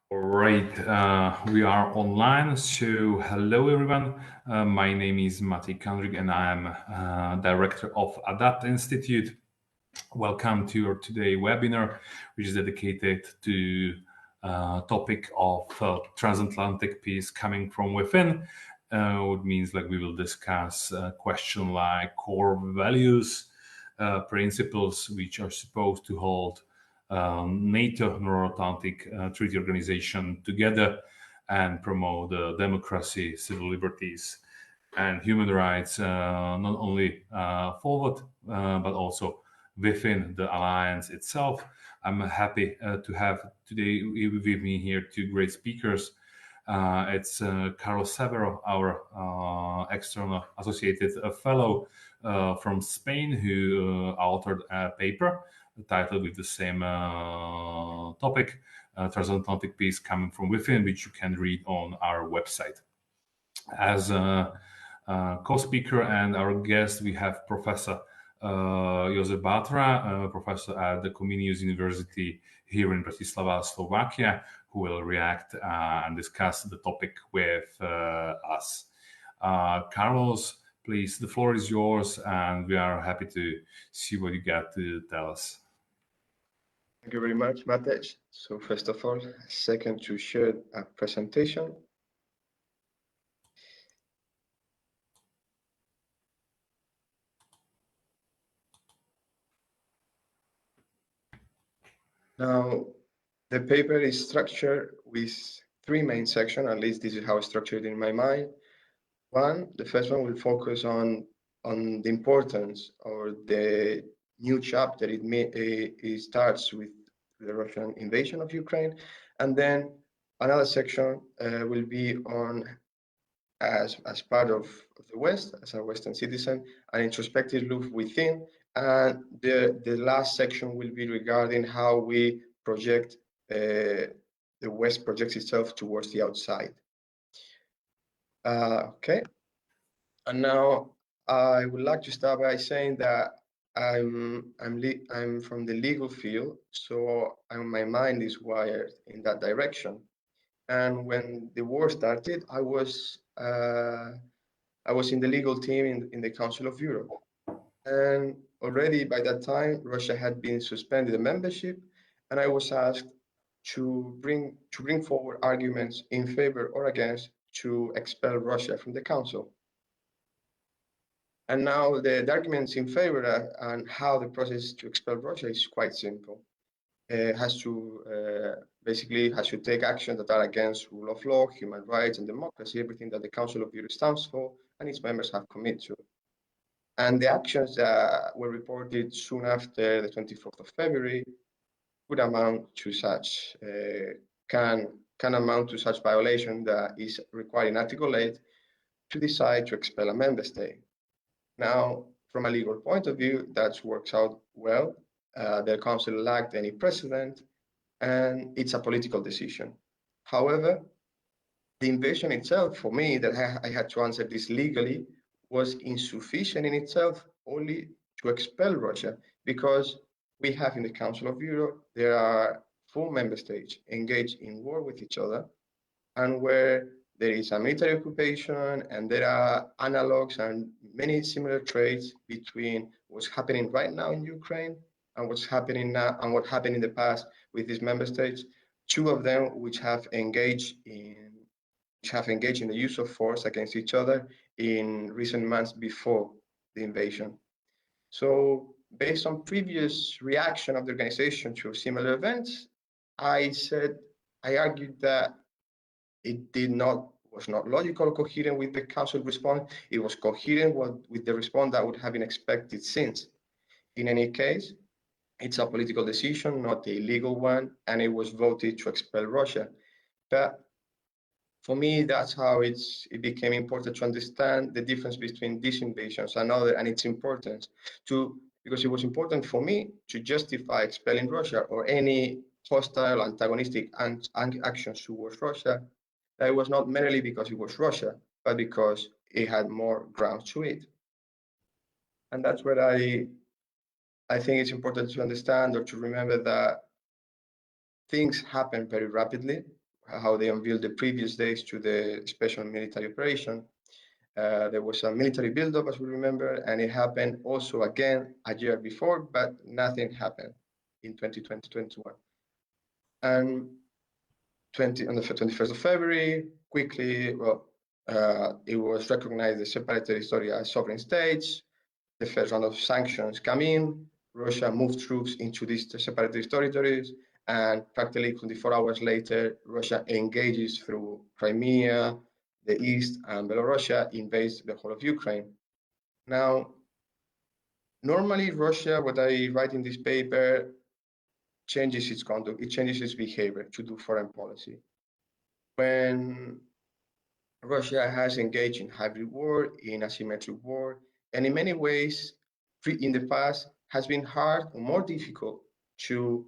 All right, we are online. So hello everyone. My name is Mati Kandrik and I am director of Adapt Institute. Welcome to our today webinar, which is dedicated to topic of transatlantic peace coming from within. It means like we will discuss a question like core values, principles which are supposed to hold NATO, North-Atlantic Treaty Organization together and promote democracy, civil liberties, and human rights, not only forward, but also within the alliance itself. I'm happy to have today with me here two great speakers. It's Carlos Severo, our external associated fellow from Spain, who authored a paper titled with the same topic, Transatlantic Peace Coming from Within, which you can read on our website. As a co-speaker and our guest, we have Professor Josef Bátra, professor at the Comenius University here in Bratislava, Slovakia, who will react and discuss the topic with us. Carlos, please, the floor is yours, and we are happy to see what you got to tell us. Thank you very much, Matej. So first of all, second to share a presentation. Now, the paper is structured with three main sections, at least this is how it's structured in my mind. The first one will focus on the importance or the new chapter it starts with the Russian invasion of Ukraine. And then another section will be on, as part of the West, as a Western citizen, an introspective look within. And the last section will be regarding how we project, the West projects itself towards the outside. Okay. And now I would like to start by saying that I'm from the legal field, so my mind is wired in that direction. And when the war started, I was in the legal team in the Council of Europe, and already by that time Russia had been suspended the membership, and I was asked to bring forward arguments in favor or against to expel Russia from the Council. And now the arguments in favor and how the process to expel Russia is quite simple. It has to basically take actions that are against rule of law, human rights, and democracy, everything that the Council of Europe stands for and its members have committed to. And the actions that were reported soon after the 24th of February would amount to such, can amount to such violation that is required in Article 8 to decide to expel a member state. Now, from a legal point of view, that works out well. The Council lacked any precedent, and it's a political decision. However, the invasion itself, for me, that I had to answer this legally, was insufficient in itself only to expel Russia, because we have in the Council of Europe, there are 4 member states engaged in war with each other, and where there is a military occupation, and there are analogs and many similar traits between what's happening right now in Ukraine and what's happening now and what happened in the past with these member states. 2 of them which have engaged in the use of force against each other in recent months before the invasion. So based on previous reaction of the organization to similar events, I argued that it was not logical or coherent with the Council response. It was coherent with the response that would have been expected since. In any case, it's a political decision, not a legal one, and it was voted to expel Russia. But for me, that's how it became important to understand the difference between these invasions and its importance because it was important for me to justify expelling Russia or any hostile, antagonistic actions towards Russia. That it was not merely because it was Russia, but because it had more grounds to it. And that's where I think it's important to understand or to remember that things happen very rapidly. how they unveiled the previous days to the special military operation. There was a military buildup, as we remember, and it happened also again a year before, but nothing happened in 2020-21. And on the 21st of February, quickly, it was recognized the separate territory as sovereign states. The first round of sanctions come in. Russia moved troops into these separate territories, and practically 24 hours later, Russia engages through Crimea, the east, and Belarusia, invades the whole of Ukraine. Now, normally Russia, what I write in this paper, changes its conduct, it changes its behavior to do foreign policy. When Russia has engaged in hybrid war, in asymmetric war, and in many ways, in the past, has been hard or more difficult to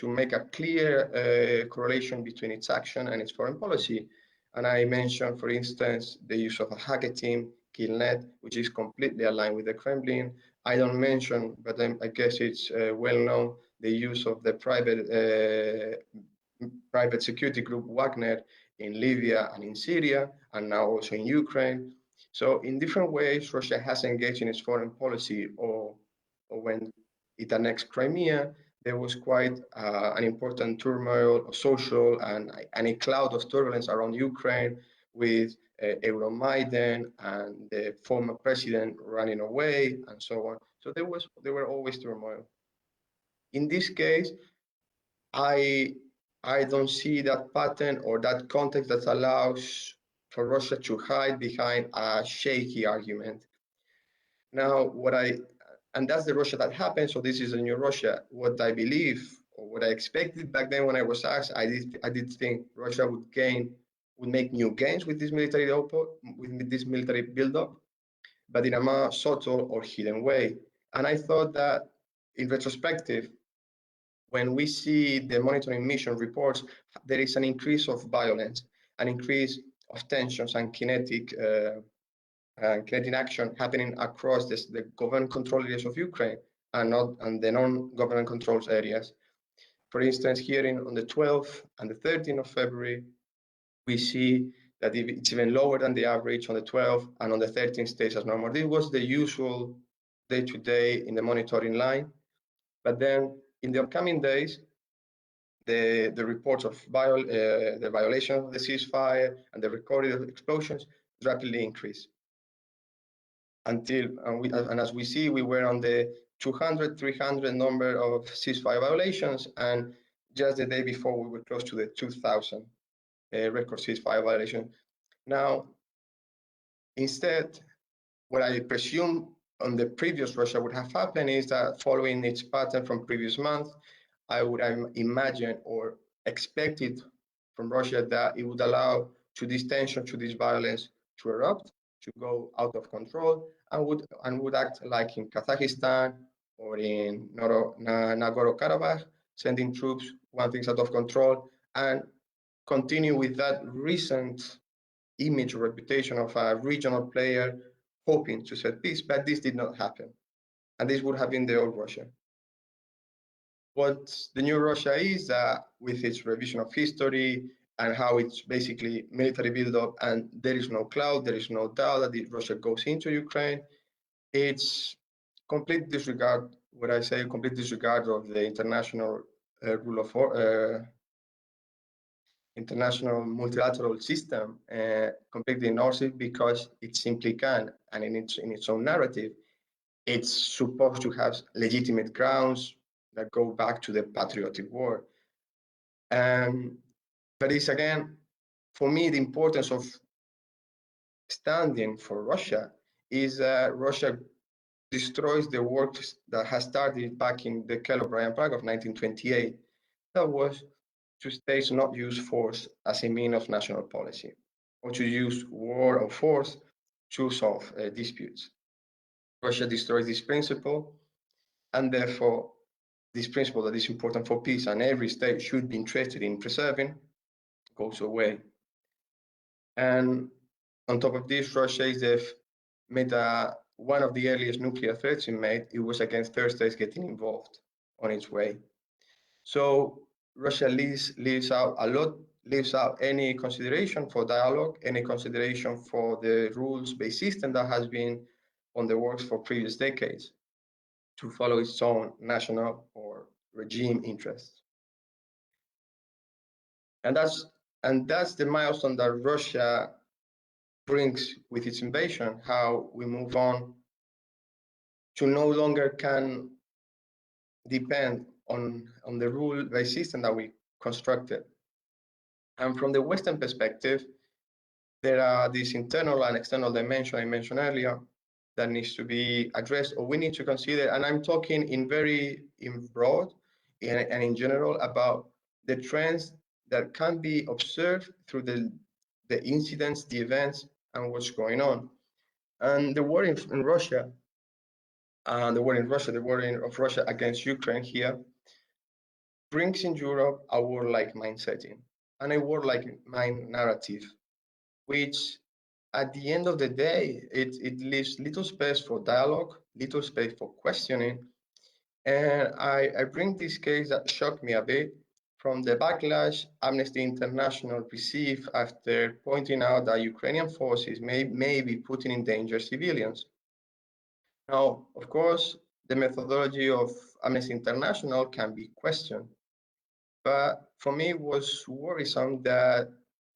make a clear correlation between its action and its foreign policy. And I mentioned, for instance, the use of a hacker team, Killnet, which is completely aligned with the Kremlin. I don't mention, but I guess it's well known, the use of the private security group Wagner in Libya and in Syria, and now also in Ukraine. So in different ways, Russia has engaged in its foreign policy, or when it annexed Crimea, there was quite an important turmoil of social and a cloud of turbulence around Ukraine, with Euromaidan and the former president running away and so on. So there were always turmoil. In this case, I don't see that pattern or that context that allows for Russia to hide behind a shaky argument. Now, and that's the Russia that happened. So this is a new Russia. What I believe, or what I expected back then when I was asked, I did think Russia would make new gains with this military buildup, but in a more subtle or hidden way. And I thought that, in retrospective, when we see the monitoring mission reports, there is an increase of violence, an increase of tensions and kinetic action happening across the government-controlled areas of Ukraine and the non-government controlled areas. For instance, here on the 12th and the 13th of February, we see that it's even lower than the average on the 12th, and on the 13th stays as normal. This was the usual day-to-day in the monitoring line. But then in the upcoming days, the reports of the violation of the ceasefire and the recorded explosions rapidly increase. And as we see, we were on the 200, 300 number of ceasefire violations, and just the day before we were close to the 2,000 record ceasefire violation. Now, instead, what I presume on the previous Russia would have happened is that, following its pattern from previous month, I would imagine or expected from Russia that it would allow to this tension, to this violence to erupt, to go out of control, and would act like in Kazakhstan or in Nagorno-Karabakh, sending troops when things out of control, and continue with that recent image or reputation of a regional player hoping to set peace. But this did not happen, and this would have been the old Russia. What the new Russia is, that with its revision of history and how it's basically military buildup, and there is no cloud, there is no doubt that Russia goes into Ukraine, it's complete disregard, complete disregard of the international rule of international multilateral system, completely ignores it because it simply can, and in its own narrative, it's supposed to have legitimate grounds that go back to the patriotic war. But it's, again, for me, the importance of standing for Russia is that Russia destroys the work that has started back in the Kell-O'Brien Prague of 1928. That was to states not use force as a means of national policy, or to use war or force to solve disputes. Russia destroys this principle, and therefore this principle that is important for peace and every state should be interested in preserving goes away. And on top of this, Russia made one of the earliest nuclear threats it made. It was against third states getting involved on its way. So Russia leaves out any consideration for dialogue, any consideration for the rules-based system that has been on the works for previous decades to follow its own national or regime interests. And that's the milestone that Russia brings with its invasion, how we move on to no longer can depend on the rule-based system that we constructed. And from the Western perspective, there are these internal and external dimensions I mentioned earlier that needs to be addressed, or we need to consider. And I'm talking in broad and in general about the trends that can be observed through the incidents, the events, and what's going on. And the war in Russia, the war of Russia against Ukraine here, brings in Europe a war-like mindsetting and a war-like mind narrative, which at the end of the day, it leaves little space for dialogue, little space for questioning. And I bring this case that shocked me a bit from the backlash Amnesty International received after pointing out that Ukrainian forces may be putting in danger civilians. Now, of course, the methodology of Amnesty International can be questioned. But for me, it was worrisome that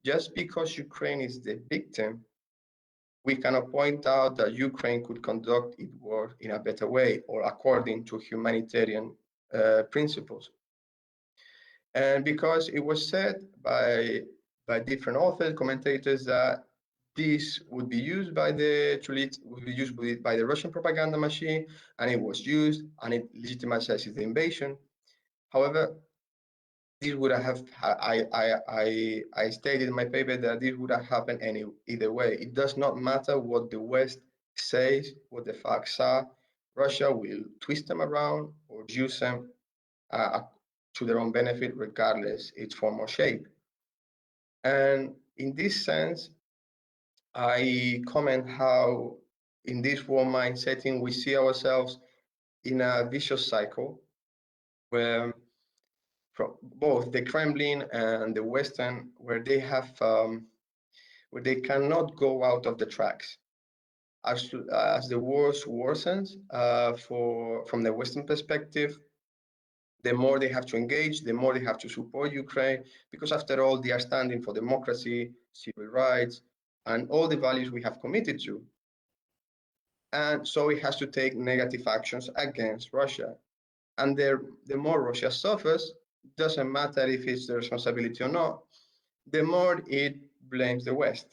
just because Ukraine is the victim, we cannot point out that Ukraine could conduct its war in a better way or according to humanitarian principles. And because it was said by different authors, commentators, that this would be used by the Russian propaganda machine, and it was used, and it legitimizes the invasion. However, this would have, I stated in my paper that this would have happened either way. It does not matter what the West says, what the facts are. Russia will twist them around or use them to their own benefit, regardless its form or shape. And in this sense, I comment how in this war mind setting, we see ourselves in a vicious cycle where from both the Kremlin and the Western, where they have, where they cannot go out of the tracks. As the wars worsens, from the Western perspective, the more they have to engage, the more they have to support Ukraine, because after all, they are standing for democracy, civil rights, and all the values we have committed to. And so it has to take negative actions against Russia. And the more Russia suffers, doesn't matter if it's the responsibility or not, the more it blames the West.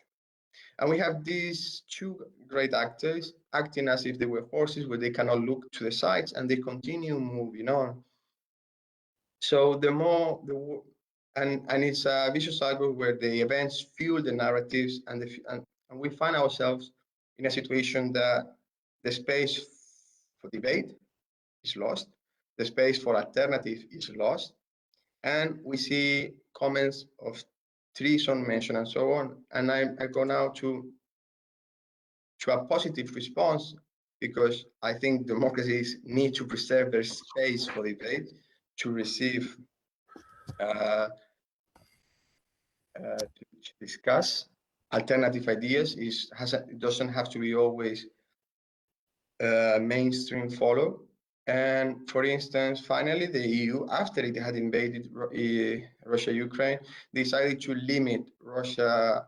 And we have these two great actors acting as if they were horses where they cannot look to the sides and they continue moving on. So the more and it's a vicious cycle where the events fuel the narratives, and we find ourselves in a situation that the space for debate is lost, the space for alternative is lost, and we see comments of treason mentioned and so on. And I go now to a positive response, because I think democracies need to preserve their space for debate, to receive, to discuss alternative ideas. It doesn't have to be always mainstream follow. And for instance, finally, the EU, after it had invaded Russia, Ukraine, decided to limit Russia's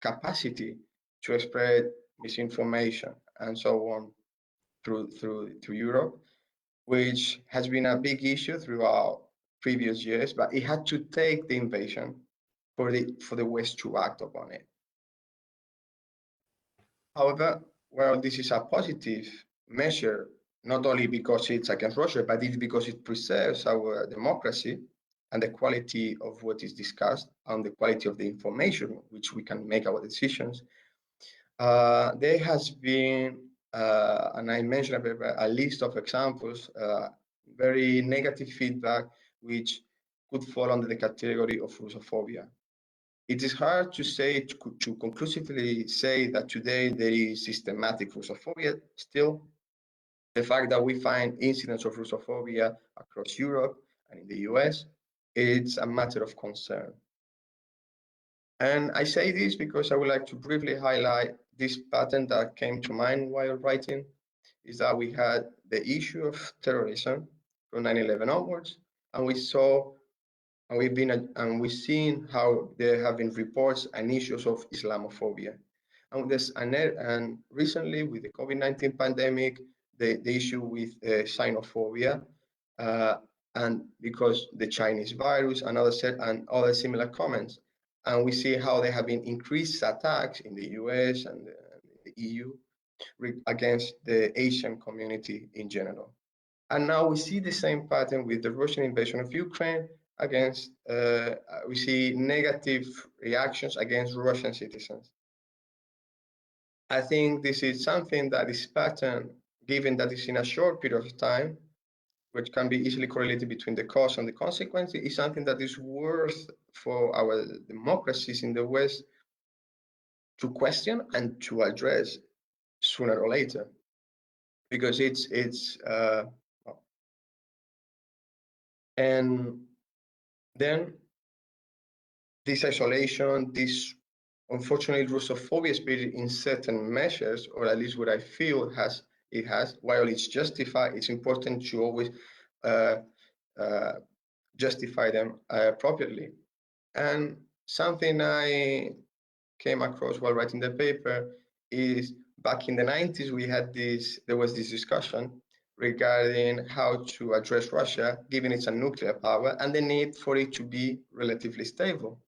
capacity to spread misinformation and so on through Europe, which has been a big issue throughout previous years. But it had to take the invasion for the West to act upon it. However, well, this is a positive measure, not only because it's against Russia, but it's because it preserves our democracy and the quality of what is discussed and the quality of the information which we can make our decisions. There has been, and I mentioned a list of examples, very negative feedback, which could fall under the category of Russophobia. It is hard to say, to conclusively say that today there is systematic Russophobia. Still, the fact that we find incidents of Russophobia across Europe and in the US it's a matter of concern. And I say this because I would like to briefly highlight this pattern that came to mind while writing, is that we had the issue of terrorism from 9/11 onwards, and we've seen how there have been reports and issues of Islamophobia. And recently with the COVID-19 pandemic, the issue with xenophobia, and because the Chinese virus and other similar comments. And we see how there have been increased attacks in the US and the EU against the Asian community in general. And now we see the same pattern with the Russian invasion of Ukraine we see negative reactions against Russian citizens. I think this is something that is pattern, given that it's in a short period of time, which can be easily correlated between the cause and the consequence, is something that is worth for our democracies in the West to question and to address sooner or later, because and then this isolation, this unfortunately Russophobia spirit in certain measures, or at least what I feel it has, while it's justified, it's important to always justify them appropriately. And something I came across while writing the paper is back in the 90s, there was this discussion regarding how to address Russia, given it's a nuclear power, and the need for it to be relatively stable,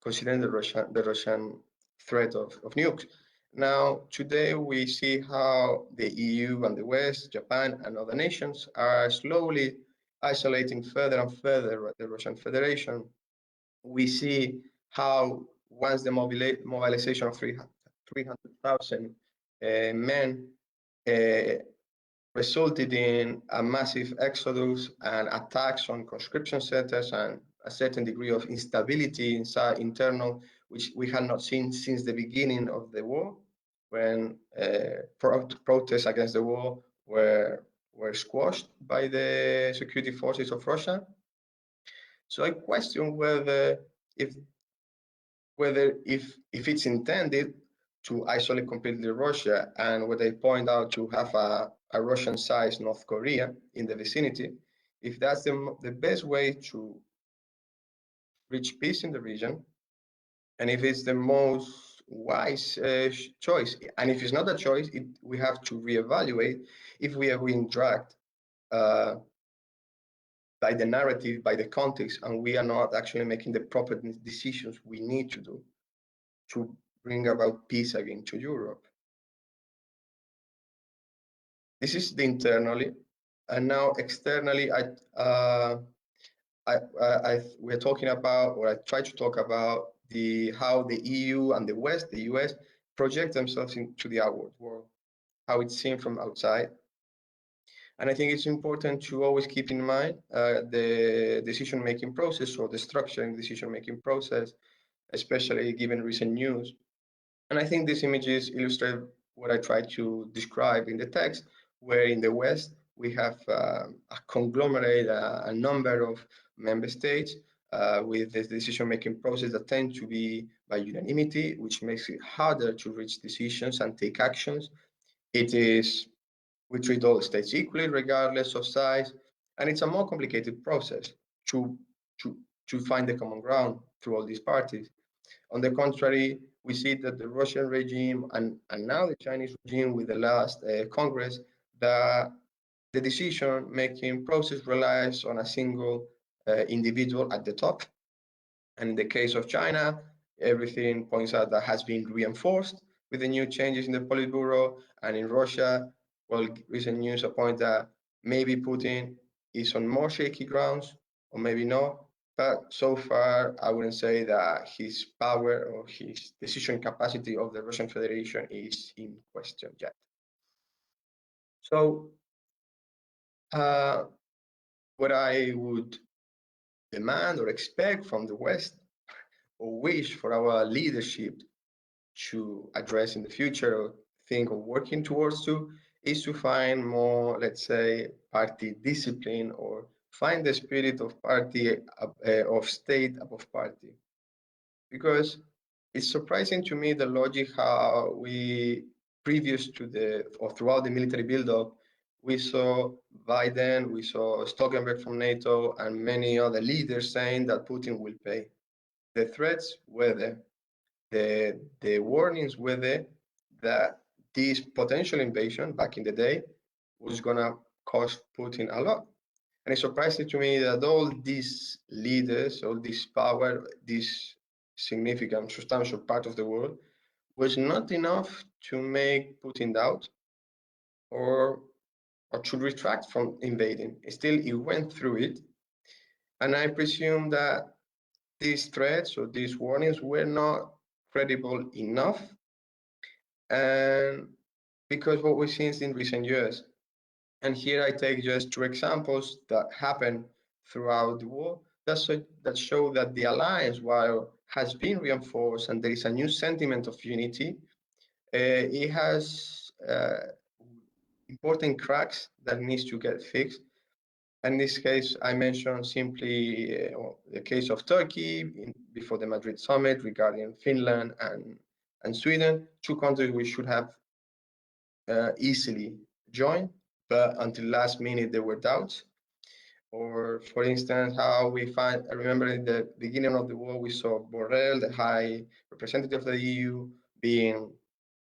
considering the Russian threat of nukes. Now, today we see how the EU and the West, Japan, and other nations are slowly isolating further and further the Russian Federation. We see how once the mobilization of 300,000 men resulted in a massive exodus and attacks on conscription centers and a certain degree of instability internal, which we had not seen since the beginning of the war, when protests against the war were squashed by the security forces of Russia. So I question whether if it's intended to isolate completely Russia, and what they point out to have a Russian-sized North Korea in the vicinity, if that's the best way to reach peace in the region, and if it's the most wise choice. And if it's not a choice, we have to reevaluate if we are being dragged by the narrative, by the context, and we are not actually making the proper decisions we need to do to bring about peace again to Europe. This is the internally, and now externally, we're talking about, or I try to talk about how the EU and the West, the US, project themselves into the outward world, how it's seen from outside. And I think it's important to always keep in mind the decision-making process, or the structuring decision-making process, especially given recent news. And I think these images illustrate what I try to describe in the text, where in the West, we have a conglomerate, a number of member states with the decision-making process that tend to be by unanimity, which makes it harder to reach decisions and take actions. We treat all the states equally, regardless of size, and it's a more complicated process to find the common ground through all these parties. On the contrary, we see that the Russian regime and now the Chinese regime with the last Congress, the decision-making process relies on a single individual at the top. And in the case of China, everything points out that has been reinforced with the new changes in the Politburo. And in Russia, well, recent news point that maybe Putin is on more shaky grounds, or maybe not. But so far, I wouldn't say that his power or his decision capacity of the Russian Federation is in question yet. So what I would demand or expect from the West, or wish for our leadership to address in the future, or think of working towards is to find more, let's say, party discipline or find the spirit of party, of state above party. Because it's surprising to me the logic how we, previous to or throughout the military buildup, we saw Biden, we saw Stoltenberg from NATO, and many other leaders saying that Putin will pay. The threats were there. The warnings were there that this potential invasion back in the day was going to cost Putin a lot. And it's surprising to me that all these leaders, all this power, this significant, substantial part of the world was not enough to make Putin doubt or to retract from invading. Still, he went through it. And I presume that these threats or these warnings were not credible enough. And because what we've seen in recent years, and here I take just two examples that happened throughout the war that show that the alliance, while has been reinforced and there is a new sentiment of unity, it has important cracks that needs to get fixed. In this case, I mentioned simply the case of Turkey before the Madrid summit regarding Finland and Sweden, two countries we should have easily joined, but until last minute there were doubts. Or, for instance, how I remember in the beginning of the war, we saw Borrell, the high representative of the EU,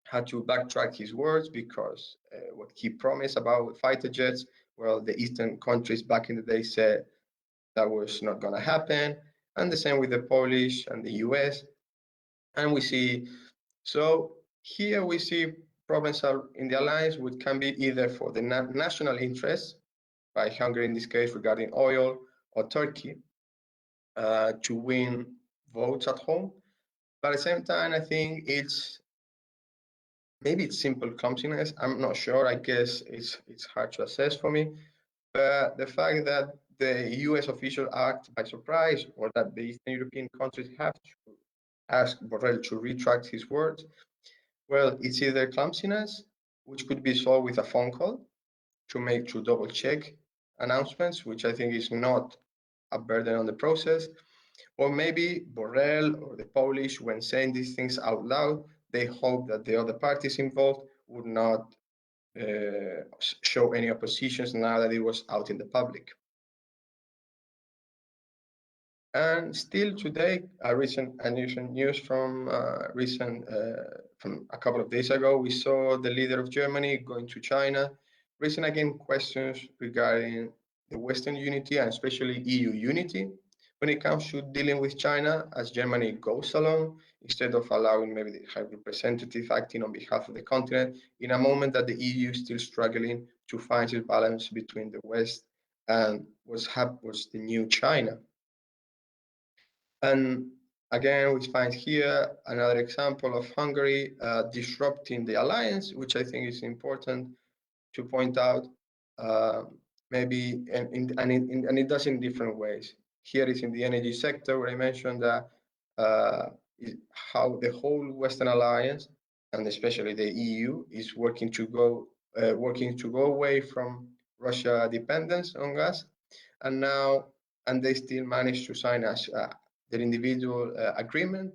had to backtrack his words because what he promised about fighter jets, well, the Eastern countries back in the day said that was not going to happen. And the same with the Polish and the US. And so here we see problems in the alliance, which can be either for the national interests, by Hungary in this case regarding oil, or Turkey to win votes at home. But at the same time, I think maybe it's simple clumsiness. I'm not sure. I guess it's hard to assess for me. But the fact that the US officials act by surprise, or that the Eastern European countries have to ask Borrell to retract his words, well, it's either clumsiness, which could be solved with a phone call to double check announcements, which I think is not a burden on the process. Or maybe Borrell or the Polish, when saying these things out loud, they hope that the other parties involved would not show any oppositions now that it was out in the public. And still today, recent news from from a couple of days ago, we saw the leader of Germany going to China, raising again questions regarding the Western unity and especially EU unity when it comes to dealing with China as Germany goes along, instead of allowing maybe the High Representative acting on behalf of the continent in a moment that the EU is still struggling to find its balance between the West and what's the new China. And again, we find here another example of Hungary disrupting the alliance, which I think is important to point out. Maybe and it does in different ways. Here is in the energy sector, where I mentioned that how the whole Western alliance, and especially the EU, is working to go away from Russia dependence on gas, and they still managed to sign their individual agreement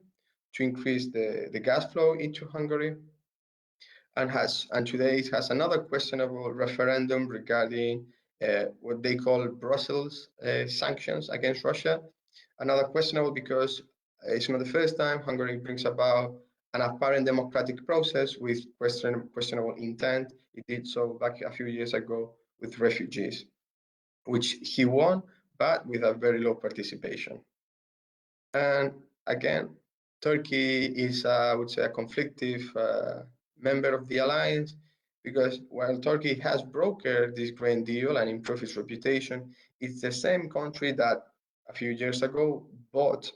to increase the gas flow into Hungary, and today it has another questionable referendum regarding what they call Brussels sanctions against Russia. Another questionable because it's not the first time Hungary brings about an apparent democratic process with questionable intent. It did so back a few years ago with refugees, which he won, but with a very low participation. And again, Turkey is, I would say, a conflictive member of the alliance, because while Turkey has brokered this grain deal and improved its reputation, it's the same country that a few years ago bought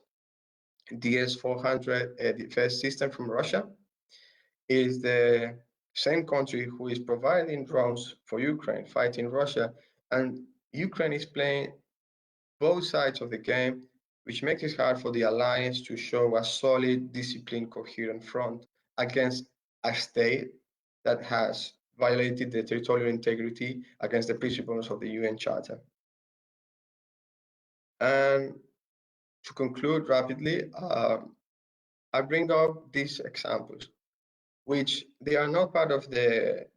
the S-400 defense system from Russia. It is the same country who is providing drones for Ukraine, fighting Russia. And Ukraine is playing both sides of the game, which makes it hard for the alliance to show a solid, disciplined, coherent front against a state that has violated the territorial integrity against the principles of the UN Charter. And to conclude rapidly, I bring up these examples, which are not part of the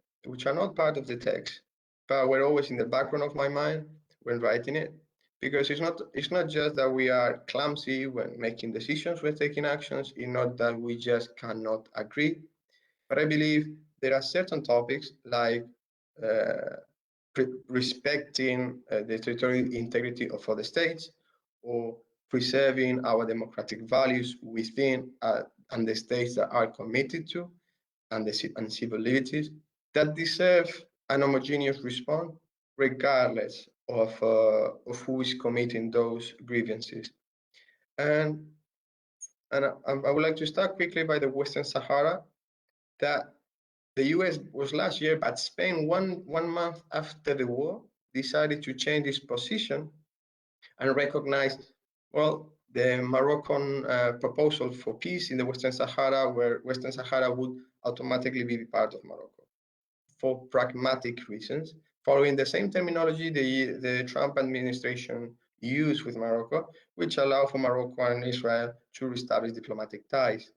text, but were always in the background of my mind when writing it. Because it's not just that we are clumsy when making decisions, when taking actions. It's not that we just cannot agree. But I believe there are certain topics like respecting the territorial integrity of other states, or preserving our democratic values within and the states that are committed to, and civil liberties, that deserve an homogeneous response regardless of who is committing those grievances. And I would like to start quickly by the Western Sahara, that the US was last year, but Spain, one month after the war, decided to change its position and recognize, well, the Moroccan proposal for peace in the Western Sahara, where Western Sahara would automatically be part of Morocco, for pragmatic reasons, following the same terminology the Trump administration used with Morocco, which allow for Morocco and Israel to reestablish diplomatic ties.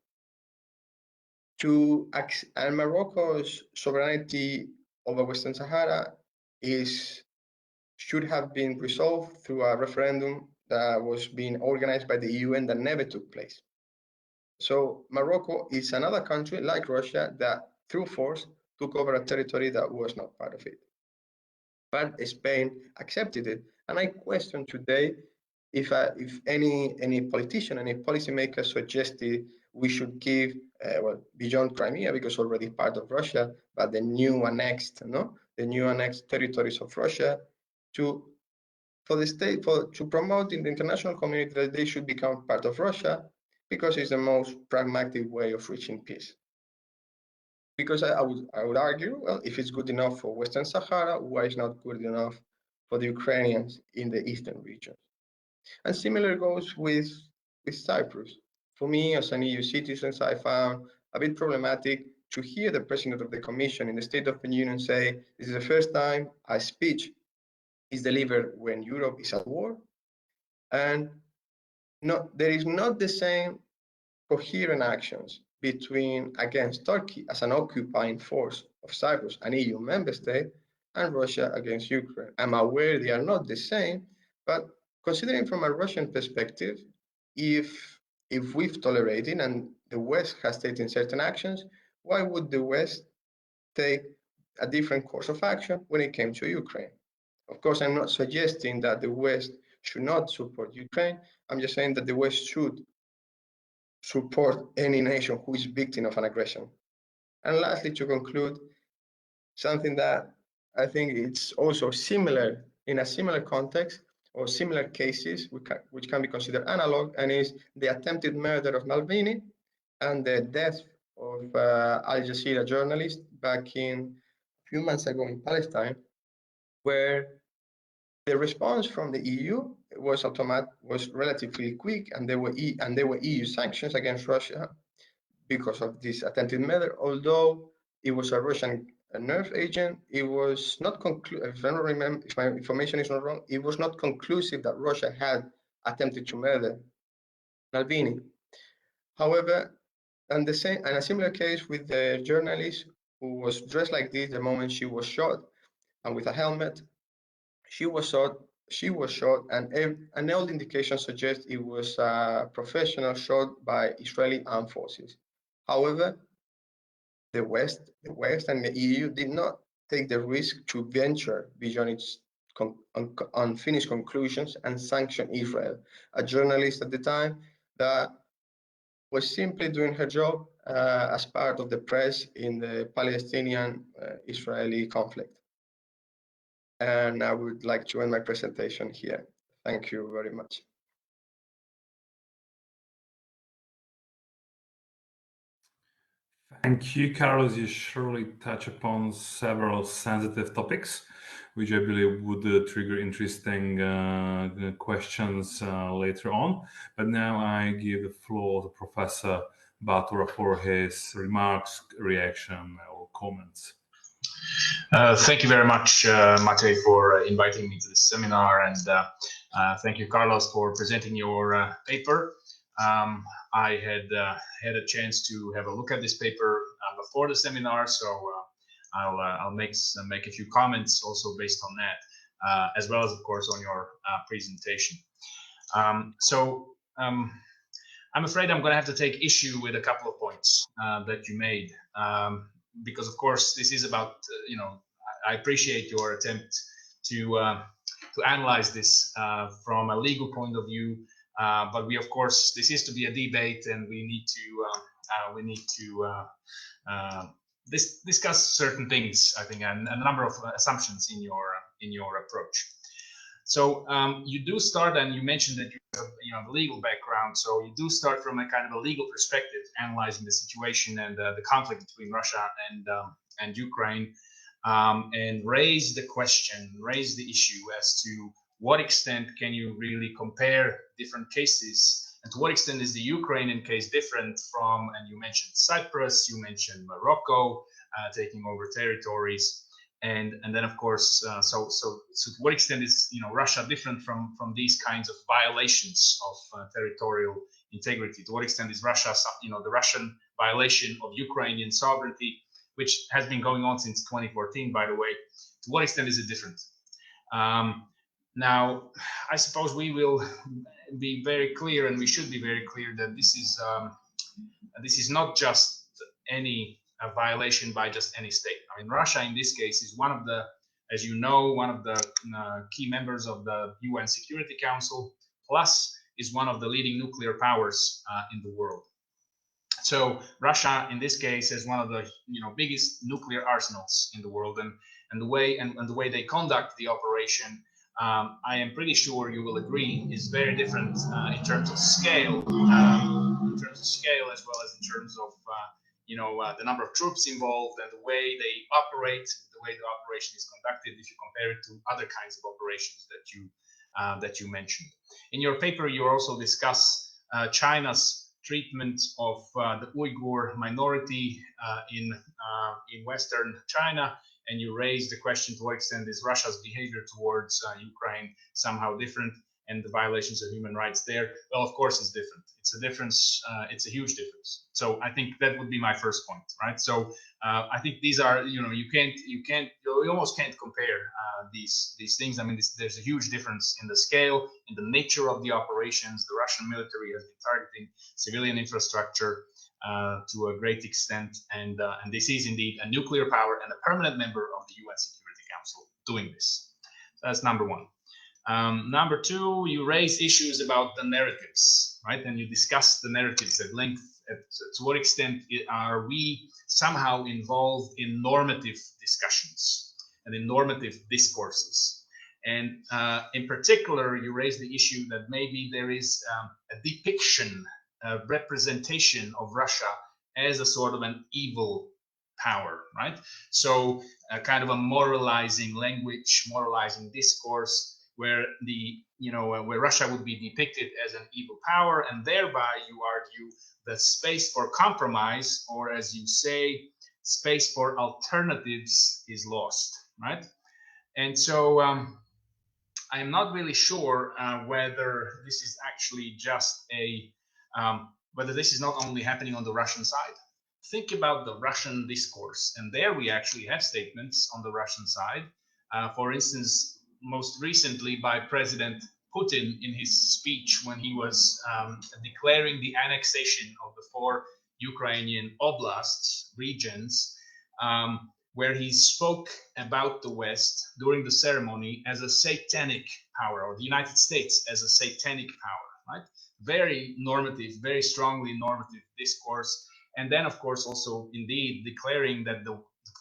And Morocco's sovereignty over Western Sahara should have been resolved through a referendum that was being organized by the UN that never took place. So Morocco is another country like Russia that through force took over a territory that was not part of it. But Spain accepted it. And I question today if any politician, any policymaker suggested we should give, beyond Crimea, because already part of Russia, but the new annexed territories of Russia, to promote in the international community that they should become part of Russia, because it's the most pragmatic way of reaching peace. Because I would argue, well, if it's good enough for Western Sahara, why is not good enough for the Ukrainians in the eastern region? And similar goes with Cyprus. For me, as an EU citizen, I found a bit problematic to hear the President of the Commission in the State of the Union say, this is the first time a speech is delivered when Europe is at war. And there is not the same coherent actions against Turkey as an occupying force of Cyprus, an EU member state, and Russia against Ukraine. I'm aware they are not the same, but considering from a Russian perspective, if we've tolerated and the West has taken certain actions, why would the West take a different course of action when it came to Ukraine? Of course, I'm not suggesting that the West should not support Ukraine. I'm just saying that the West should support any nation who is victim of an aggression. And lastly, to conclude, something that I think it's also similar in a similar context or similar cases, which can be considered analog, and is the attempted murder of Malvini and the death of Al Jazeera journalist back in a few months ago in Palestine, where the response from the EU was relatively quick, and there were EU sanctions against Russia because of this attempted murder. Although it was a Russian nerve agent, it was not conclusive. If I don't remember, if my information is not wrong, it was not conclusive that Russia had attempted to murder Malvini. However, and a similar case with the journalist who was dressed like this the moment she was shot, and with a helmet. She was shot, and all indications suggest it was a professional shot by Israeli armed forces. However, the West and the EU did not take the risk to venture beyond its unfinished conclusions and sanction Israel, a journalist at the time that was simply doing her job as part of the press in the Palestinian-Israeli conflict. And I would like to end my presentation here. Thank you very much. Thank you, Carlos. You surely touch upon several sensitive topics, which I believe would trigger interesting questions later on. But now I give the floor to Professor Batura for his remarks, reaction, or comments. Thank you very much, Matej, for inviting me to this seminar. And Thank you, Carlos, for presenting your paper. I had had a chance to have a look at this paper before the seminar, so I'll make a few comments also based on that, as well as, of course, on your presentation. I'm afraid I'm going to have to take issue with a couple of points that you made, because, of course, this is about, I appreciate your attempt to analyze this from a legal point of view, but we, of course, this is to be a debate, and we need to discuss certain things, I think, and a number of assumptions in your approach. So you do start, and you mentioned that you have a legal background, so you do start from a kind of a legal perspective, analyzing the situation and the conflict between Russia and Ukraine, and raise the issue as to what extent can you really compare different cases, and to what extent is the Ukrainian case different from, and you mentioned Cyprus, you mentioned Morocco taking over territories. And then, of course, so to what extent is Russia different from these kinds of violations of territorial integrity? To what extent is Russia, the Russian violation of Ukrainian sovereignty, which has been going on since 2014, by the way? To what extent is it different? Now, I suppose we will be very clear, and we should be very clear, that this is not just any a violation by just any state. I mean, Russia in this case is one of the, as you know, one of the key members of the UN Security Council, plus is one of the leading nuclear powers in the world. So Russia in this case has one of the biggest nuclear arsenals in the world, and the way they conduct the operation, I am pretty sure you will agree, is very different in terms of scale, as well as in terms of the number of troops involved and the way they operate, the way the operation is conducted, if you compare it to other kinds of operations that you mentioned. In your paper, you also discuss China's treatment of the Uyghur minority in Western China, and you raise the question to what extent is Russia's behavior towards Ukraine somehow different, and the violations of human rights there. Well, of course, it's different. It's a difference. It's a huge difference. So I think that would be my first point, right? So I think these are, you almost can't compare these things. I mean, there's a huge difference in the scale, in the nature of the operations. The Russian military has been targeting civilian infrastructure to a great extent, and this is indeed a nuclear power and a permanent member of the UN Security Council doing this. So that's number one. Number two, you raise issues about the narratives, right? And you discuss the narratives at length. To what extent are we somehow involved in normative discussions and in normative discourses? And in particular, you raise the issue that maybe there is a depiction, a representation of Russia as a sort of an evil power, right? So kind of a moralizing language, moralizing discourse, where where Russia would be depicted as an evil power, and thereby you argue that space for compromise, or as you say, space for alternatives, is lost, right? And so I am not really sure whether this is actually just whether this is not only happening on the Russian side. Think about the Russian discourse, and there we actually have statements on the Russian side. For instance, most recently by President Putin in his speech when he was declaring the annexation of the 4 Ukrainian oblasts, regions, where he spoke about the West during the ceremony as a satanic power, or the United States as a satanic power, right? Very normative, very strongly normative discourse. And then, of course, also indeed declaring that the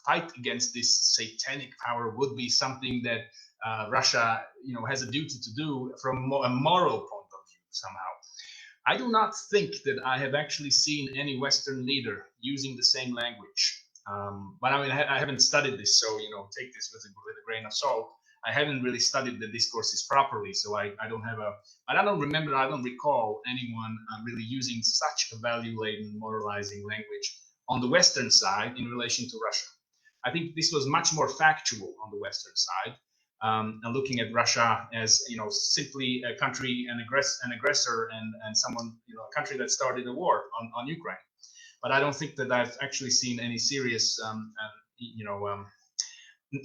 fight against this satanic power would be something that Russia, has a duty to do from a moral point of view somehow. I do not think that I have actually seen any Western leader using the same language. But I mean, I haven't studied this, so take this with a grain of salt. I haven't really studied the discourses properly, so I don't have I don't recall anyone really using such a value-laden, moralizing language on the Western side in relation to Russia. I think this was much more factual on the Western side. and looking at Russia as, you know, simply a country, an aggressor, and someone, you know, a country that started a war on Ukraine. But I don't think that I've actually seen any serious,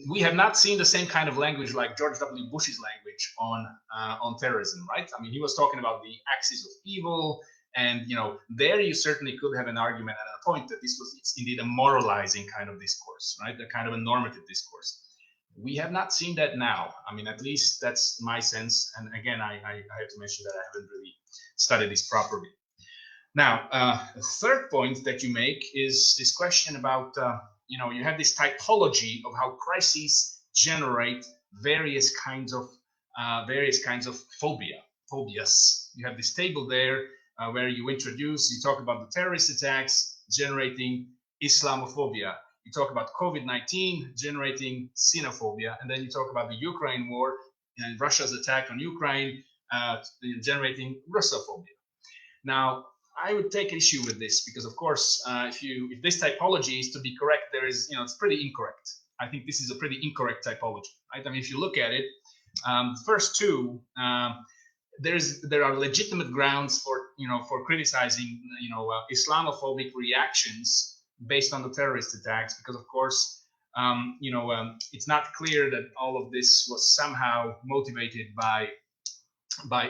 we have not seen the same kind of language like George W. Bush's language on terrorism, right? I mean, he was talking about the axis of evil, and, you know, there you certainly could have an argument at a point that it's indeed a moralizing kind of discourse, right? A kind of a normative discourse. We have not seen that now. I mean, at least that's my sense. And again, I have to mention that I haven't really studied this properly. Now, the third point that you make is this question about, you have this typology of how crises generate various kinds of phobias. You have this table there where you talk about the terrorist attacks generating Islamophobia. You talk about COVID-19 generating xenophobia, and then you talk about the Ukraine war and Russia's attack on Ukraine generating Russophobia. Now, I would take issue with this because, of course, if this typology is to be correct, it's pretty incorrect. I think this is a pretty incorrect typology, right? I mean, if you look at it, first two, there are legitimate grounds for criticizing, Islamophobic reactions based on the terrorist attacks, because, of course, it's not clear that all of this was somehow motivated by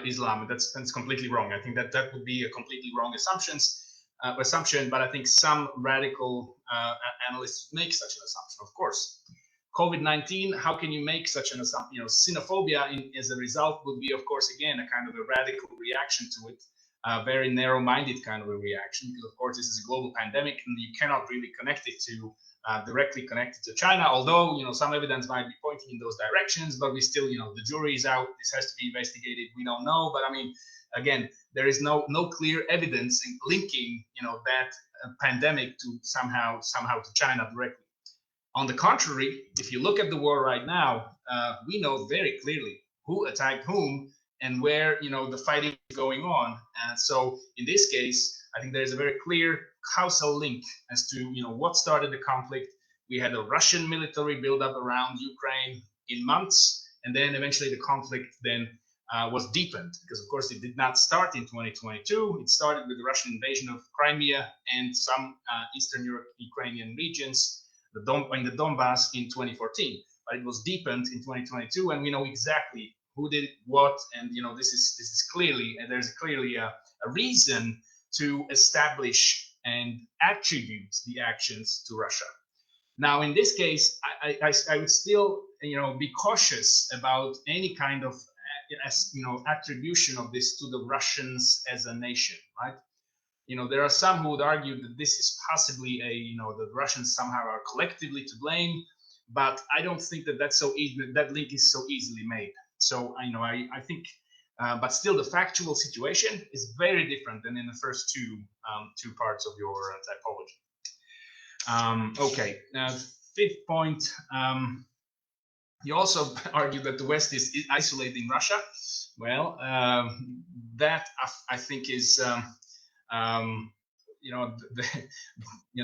Islam. That's completely wrong. I think that would be a completely wrong assumption, but I think some radical analysts make such an assumption. Of course, COVID-19, how can you make such an assumption? Xenophobia as a result would be, of course, again, a kind of a radical reaction to it, a very narrow-minded kind of a reaction, because, of course, this is a global pandemic and you cannot really connect it to directly connected to China, although, some evidence might be pointing in those directions, but we still, the jury is out. This has to be investigated. We don't know. But I mean, again, there is no clear evidence in linking, that pandemic to somehow to China directly. On the contrary, if you look at the war right now, we know very clearly who attacked whom and where, the fighting is going on. And so in this case, I think there's a very clear causal link as to, what started the conflict. We had a Russian military buildup around Ukraine in months, and then eventually the conflict then was deepened, because, of course, it did not start in 2022. It started with the Russian invasion of Crimea and some Eastern Ukrainian regions, in the Donbass in 2014. But it was deepened in 2022, and we know exactly who did what, and this is clearly, and there's clearly a reason to establish and attribute the actions to Russia. Now, in this case, I would still, be cautious about any kind of, attribution of this to the Russians as a nation, right? There are some who would argue that this is possibly the Russians somehow are collectively to blame, but I don't think that that's so easy. That link is so easily made. So, I think. But still, the factual situation is very different than in the first two parts of your typology. Okay, fifth point. You also argue that the West is isolating Russia. Well, that I think is,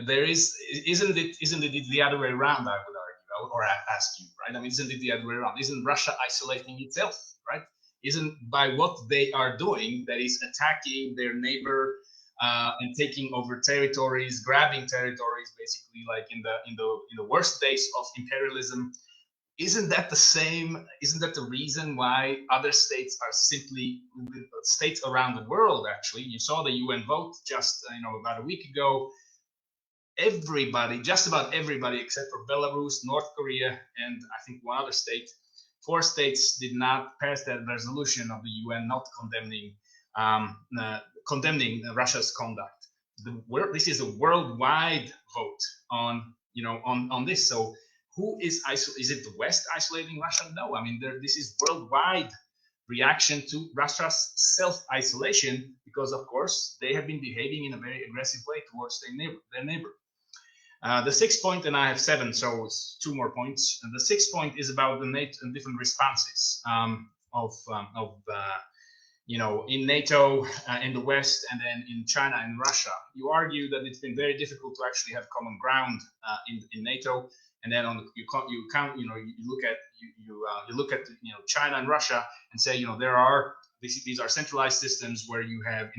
there isn't it the other way around? I would argue, or ask you, right? I mean, isn't it the other way around? Isn't Russia isolating itself, right? Isn't by what they are doing, that is attacking their neighbor and taking over territories, grabbing territories, basically, like in the worst days of imperialism. Isn't that the same? Isn't that the reason why other states are simply states around the world? Actually, you saw the UN vote just about a week ago. Everybody, just about everybody, except for Belarus, North Korea, and I think one other state. 4 states did not pass that resolution of the UN not condemning Russia's conduct. This is a worldwide vote on this. So who is it the West isolating Russia? No, I mean this is worldwide reaction to Russia's self-isolation, because, of course, they have been behaving in a very aggressive way towards their neighbor. The 6th point, and I have 7, so it's 2 more points. And the 6th point is about the NATO and different responses in NATO, in the West, and then in China and Russia. You argue that it's been very difficult to actually have common ground in NATO, and then you look at China and Russia and say these are centralized systems where you have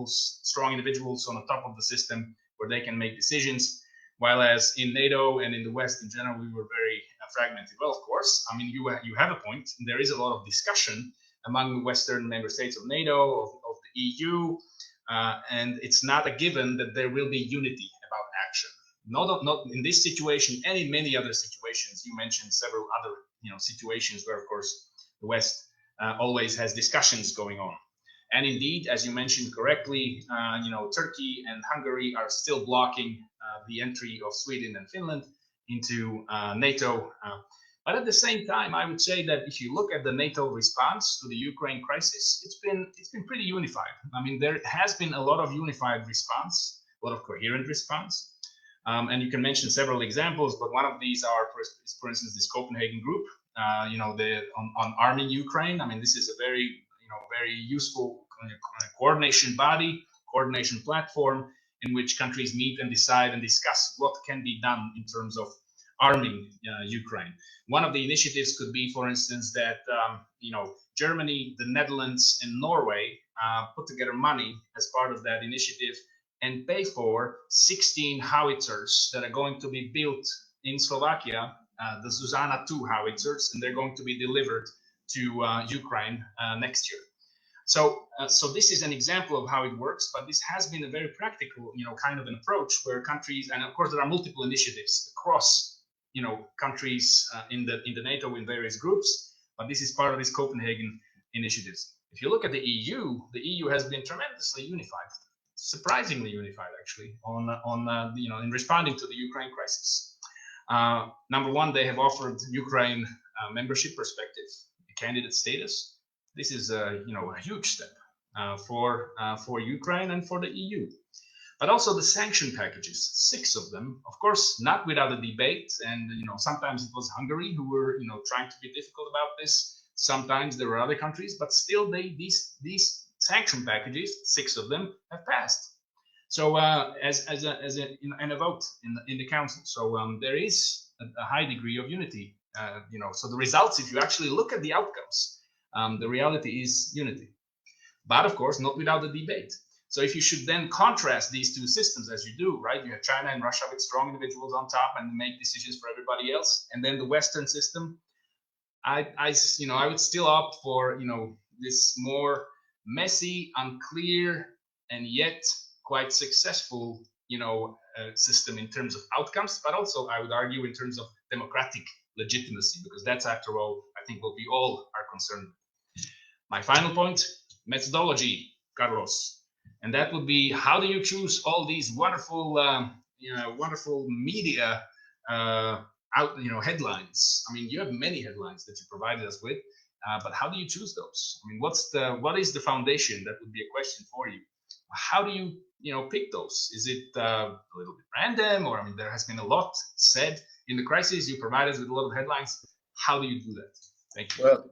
strong individuals on the top of the system where they can make decisions, while as in NATO and in the West in general we were very fragmented. Well, of course, I mean you have a point. There is a lot of discussion among the Western member states of NATO, of the EU, and it's not a given that there will be unity about action. Not in this situation, and in many other situations. You mentioned several other situations where, of course, the West always has discussions going on. And indeed, as you mentioned correctly, Turkey and Hungary are still blocking the entry of Sweden and Finland into NATO. But at the same time, I would say that if you look at the NATO response to the Ukraine crisis, it's been pretty unified. I mean, there has been a lot of unified response, a lot of coherent response. And you can mention several examples, but one of these is, for instance, this Copenhagen group, on arming Ukraine. I mean, this is a very useful coordination body, coordination platform in which countries meet and decide and discuss what can be done in terms of arming Ukraine. One of the initiatives could be, for instance, that Germany, the Netherlands, and Norway put together money as part of that initiative and pay for 16 howitzers that are going to be built in Slovakia, the Zuzana 2 howitzers, and they're going to be delivered to Ukraine next year. So this is an example of how it works, but this has been a very practical, kind of an approach where countries, and of course there are multiple initiatives across, countries in the NATO in various groups, but this is part of this Copenhagen initiatives. If you look at the EU has been tremendously unified, surprisingly unified actually, in responding to the Ukraine crisis. Number one, they have offered Ukraine membership perspective, candidate status. This is a huge step for Ukraine and for the EU. But also the sanction packages, 6 of them, of course, not without a debate. And sometimes it was Hungary who were trying to be difficult about this. Sometimes there were other countries, but still these sanction packages, 6 of them, have passed. So as a vote in the council. So there is a high degree of unity. So the results, if you actually look at the outcomes, the reality is unity. But of course, not without a debate. So if you should then contrast these two systems, as you do, right? You have China and Russia with strong individuals on top and make decisions for everybody else, and then the Western system. I would still opt for this more messy, unclear, and yet quite successful system in terms of outcomes, but also I would argue in terms of democratic legitimacy, because that's after all I think what we all are concerned with. My final point: methodology, Carlos. And that would be, how do you choose all these wonderful, wonderful media headlines? I mean, you have many headlines that you provided us with, but how do you choose those? I mean, what is the foundation? That would be a question for you. How do you pick those? Is it a little bit random, or I mean, there has been a lot said in the crisis. You provide us with a lot of headlines. How do you do that? Thank you. Well,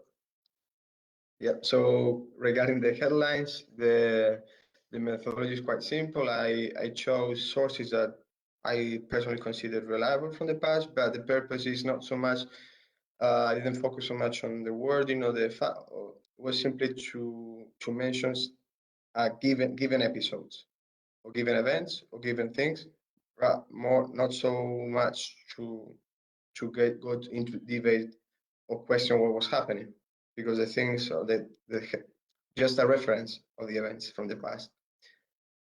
yeah. So regarding the headlines, the methodology is quite simple. I chose sources that I personally considered reliable from the past, but the purpose is not so much, I didn't focus so much on the wording or the fact, it was simply to mention given episodes or given events or given things, more not so much to go into debate or question what was happening, because the things are just a reference of the events from the past.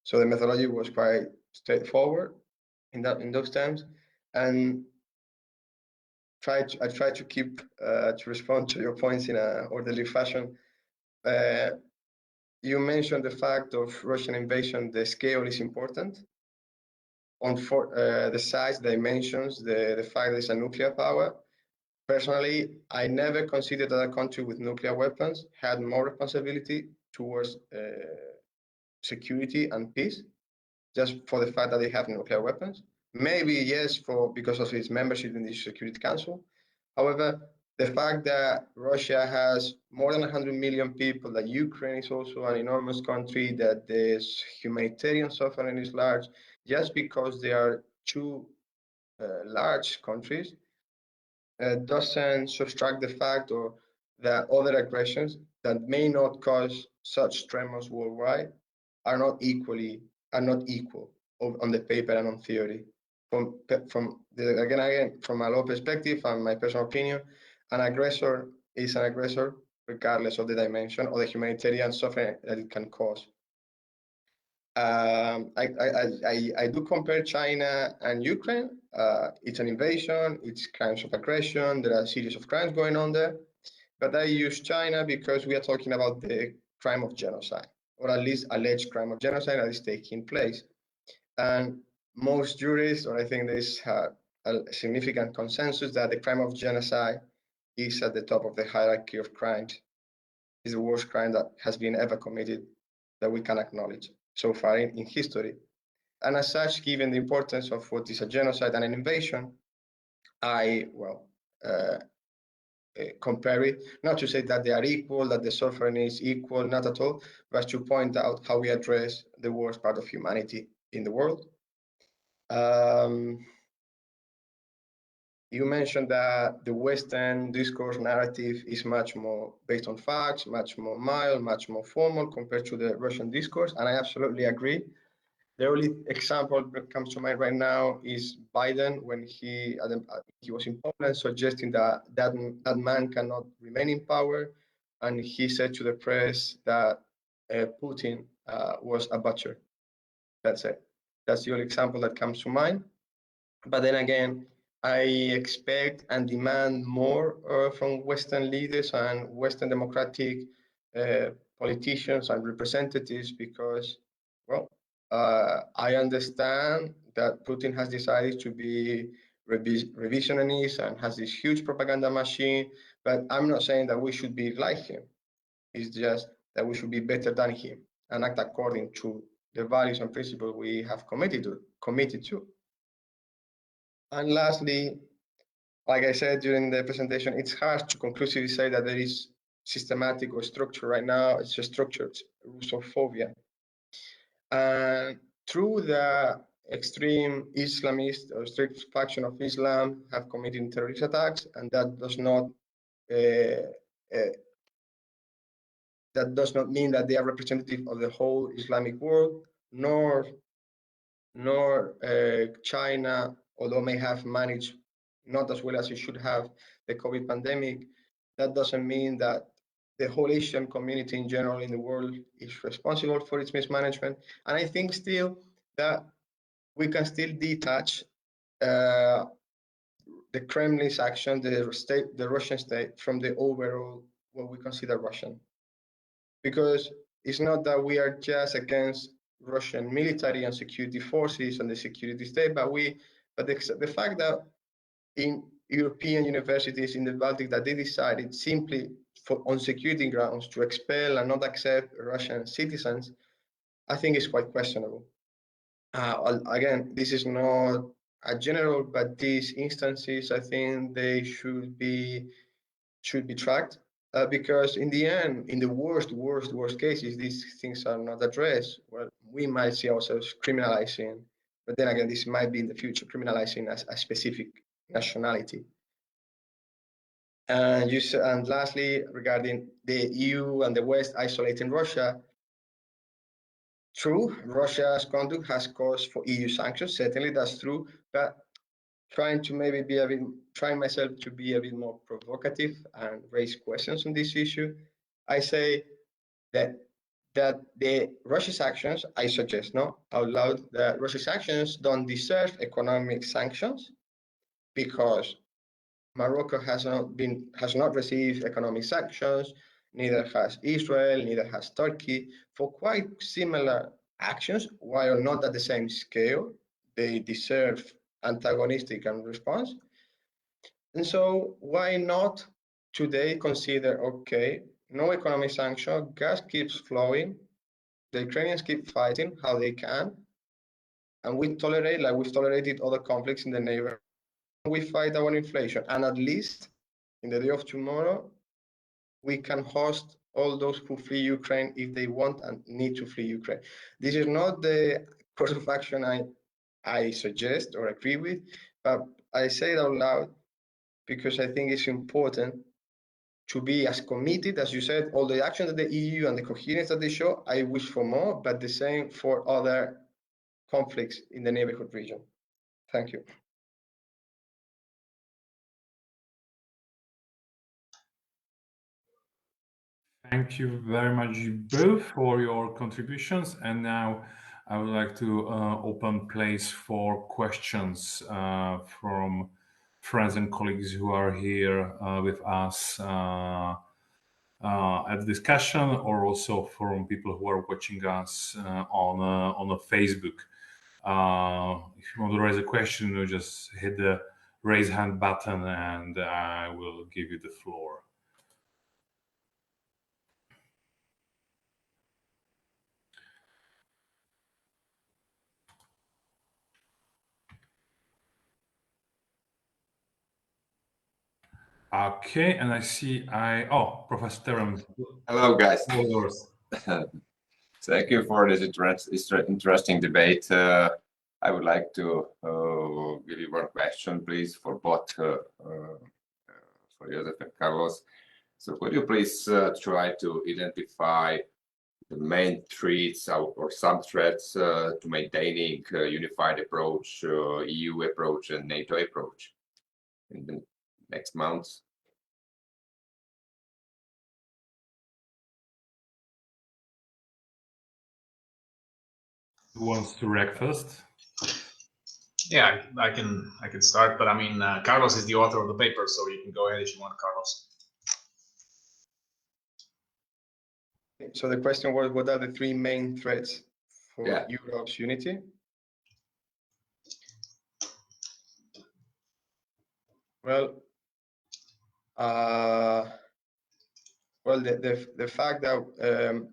So the methodology was quite straightforward in those terms, and I try to keep to respond to your points in an orderly fashion. You mentioned the fact of Russian invasion. The scale is important. On the size, dimensions, the fact that it's a nuclear power. Personally, I never considered that a country with nuclear weapons had more responsibility towards security and peace, just for the fact that they have nuclear weapons. Maybe yes, because of its membership in the Security Council. However, the fact that Russia has more than 100 million people, that Ukraine is also an enormous country, that the humanitarian suffering is large, just because they are two large countries, doesn't subtract the fact or that other aggressions that may not cause such tremors worldwide are not equal on the paper and on theory. From a law perspective and my personal opinion, an aggressor is an aggressor regardless of the dimension or the humanitarian suffering that it can cause. I do compare China and Ukraine. It's an invasion, it's crimes of aggression, there are a series of crimes going on there. But I use China because we are talking about the crime of genocide, or at least alleged crime of genocide that is taking place. And most jurists, or I think there's a significant consensus that the crime of genocide is at the top of the hierarchy of crimes. It's the worst crime that has been ever committed that we can acknowledge so far in history. And as such, given the importance of what is a genocide and an invasion, I compare it, not to say that they are equal, that the suffering is equal, not at all, but to point out how we address the worst part of humanity in the world. You mentioned that the Western discourse narrative is much more based on facts, much more mild, much more formal compared to the Russian discourse, and I absolutely agree. The only example that comes to mind right now is Biden when he was in Poland suggesting that man cannot remain in power, and he said to the press that Putin was a butcher. That's it. That's the only example that comes to mind. But then again, I expect and demand more from Western leaders and Western democratic politicians and representatives because, well, I understand that Putin has decided to be revisionist and has this huge propaganda machine, but I'm not saying that we should be like him. It's just that we should be better than him and act according to the values and principles we have committed to. And lastly, like I said during the presentation, it's hard to conclusively say that there is systematic or structure right now. It's just structured Russophobia. And through the extreme Islamist or strict faction of Islam have committed terrorist attacks, and that does not mean that they are representative of the whole Islamic world, nor China, although may have managed not as well as it should have the COVID pandemic. That doesn't mean that the whole Asian community in general in the world is responsible for its mismanagement. And I think still that we can still detach the Kremlin's action, the Russian state, from the overall what we consider Russian. Because it's not that we are just against Russian military and security forces and the security state, but the fact that in European universities in the Baltic that they decided simply on security grounds to expel and not accept Russian citizens, I think is quite questionable. Again, this is not a general, but these instances, I think they should be tracked because in the end, in the worst cases, these things are not addressed. Well, we might see ourselves criminalizing, but then again, this might be in the future criminalizing a specific nationality. And lastly, regarding the EU and the West isolating Russia, true, Russia's conduct has caused for EU sanctions. Certainly, that's true. But trying myself to be a bit more provocative and raise questions on this issue, I say that the Russia's actions, I suggest out loud that Russia's actions don't deserve economic sanctions because Morocco has not received economic sanctions, neither has Israel, neither has Turkey, for quite similar actions, while not at the same scale. They deserve antagonistic response. And so why not today consider, okay, no economic sanction, gas keeps flowing, the Ukrainians keep fighting how they can, and we tolerate, like we've tolerated other conflicts in the neighborhood, we fight our inflation, and at least in the day of tomorrow, we can host all those who flee Ukraine if they want and need to flee Ukraine. This is not the course of action I suggest or agree with, but I say it out loud because I think it's important to be as committed, as you said, all the action that the EU and the coherence that they show. I wish for more, but the same for other conflicts in the neighborhood region. Thank you. Thank you very much both for your contributions. And now I would like to open place for questions from friends and colleagues who are here with us at the discussion, or also from people who are watching us on Facebook. If you want to raise a question, you just hit the raise hand button and I will give you the floor. Okay, and I see Professor Terem. Hello, guys. Hello. Thank you for this interesting debate. I would like to give you one question, please, for both for Joseph and Carlos. So could you please try to identify the main threats or some threats to maintaining a unified approach, EU approach and NATO approach in the next months? Who wants to react first? Yeah, I can start, but I mean, Carlos is the author of the paper, so you can go ahead if you want, Carlos. So the question was, what are the three main threats for Europe's unity? Well, the fact that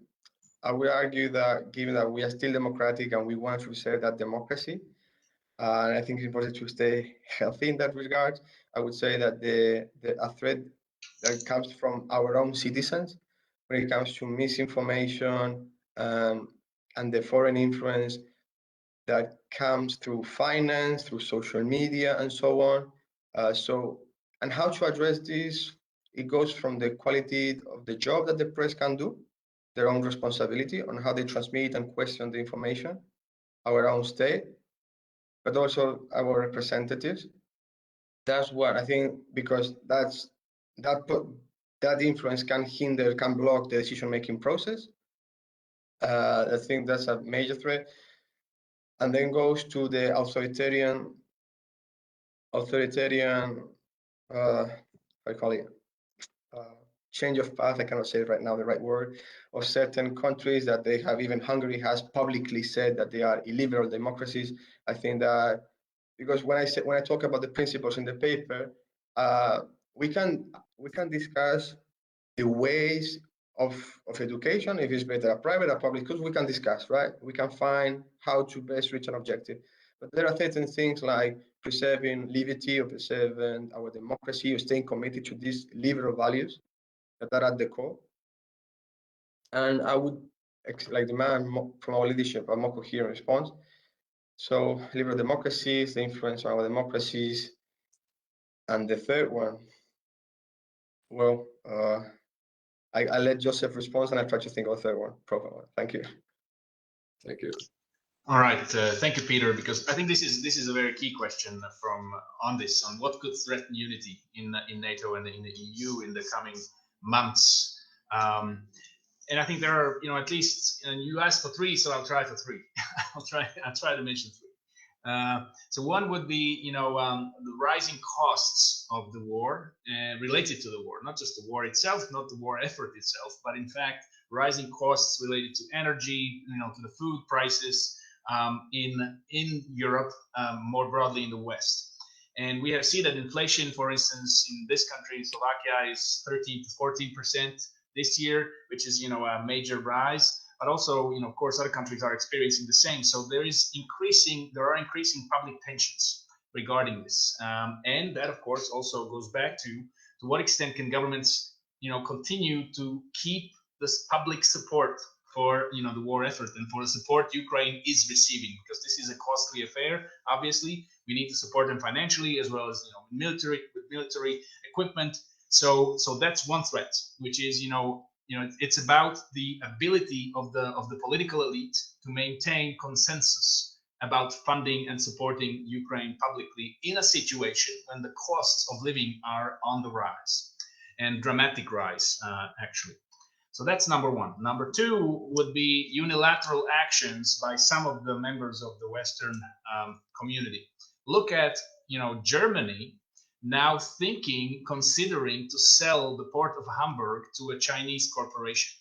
I would argue that given that we are still democratic and we want to preserve that democracy, and I think it's important to stay healthy in that regard, I would say that a threat that comes from our own citizens when it comes to misinformation and the foreign influence that comes through finance, through social media, and so on. And how to address this, it goes from the quality of the job that the press can do, their own responsibility on how they transmit and question the information, our own state, but also our representatives. That's what I think, because that influence can block the decision-making process. I think that's a major threat. And then goes to the authoritarian, I call it, change of path. I cannot say right now the right word, of certain countries that they have. Even Hungary has publicly said that they are illiberal democracies. I think that because when I talk about the principles in the paper, we can discuss the ways of education, if it's better a private or public, because we can discuss, right? We can find how to best reach an objective. But there are certain things like preserving liberty or preserving our democracy or staying committed to these liberal values that are at the core. And I would demand from our leadership a more coherent response. So liberal democracies, the influence of our democracies. And the third one, well, I let Joseph respond and I try to think of a third one, proper one. Thank you. Thank you. All right, thank you, Peter, because I think this is a very key question on what could threaten unity in NATO and in the EU in the coming months. And I think there are, at least, and you asked for three, so I'll try for three. I'll try to mention three. So one would be, the rising costs of the war related to the war, not just the war itself, not the war effort itself, but in fact, rising costs related to energy, to the food prices in Europe, more broadly in the West. And we have seen that inflation, for instance, in this country, in Slovakia, is 13 to 14% this year, which is, a major rise. But also, of course, other countries are experiencing the same. So there are increasing public tensions regarding this. And that, of course, also goes back to what extent can governments, continue to keep this public support for the war effort and for the support Ukraine is receiving, because this is a costly affair. Obviously, we need to support them financially as well as military equipment. So that's one threat, which is it's about the ability of the political elite to maintain consensus about funding and supporting Ukraine publicly in a situation when the costs of living are on the rise, and dramatic rise, actually. So that's number one. Number two would be unilateral actions by some of the members of the Western community. Look at Germany now considering to sell the port of Hamburg to a Chinese corporation,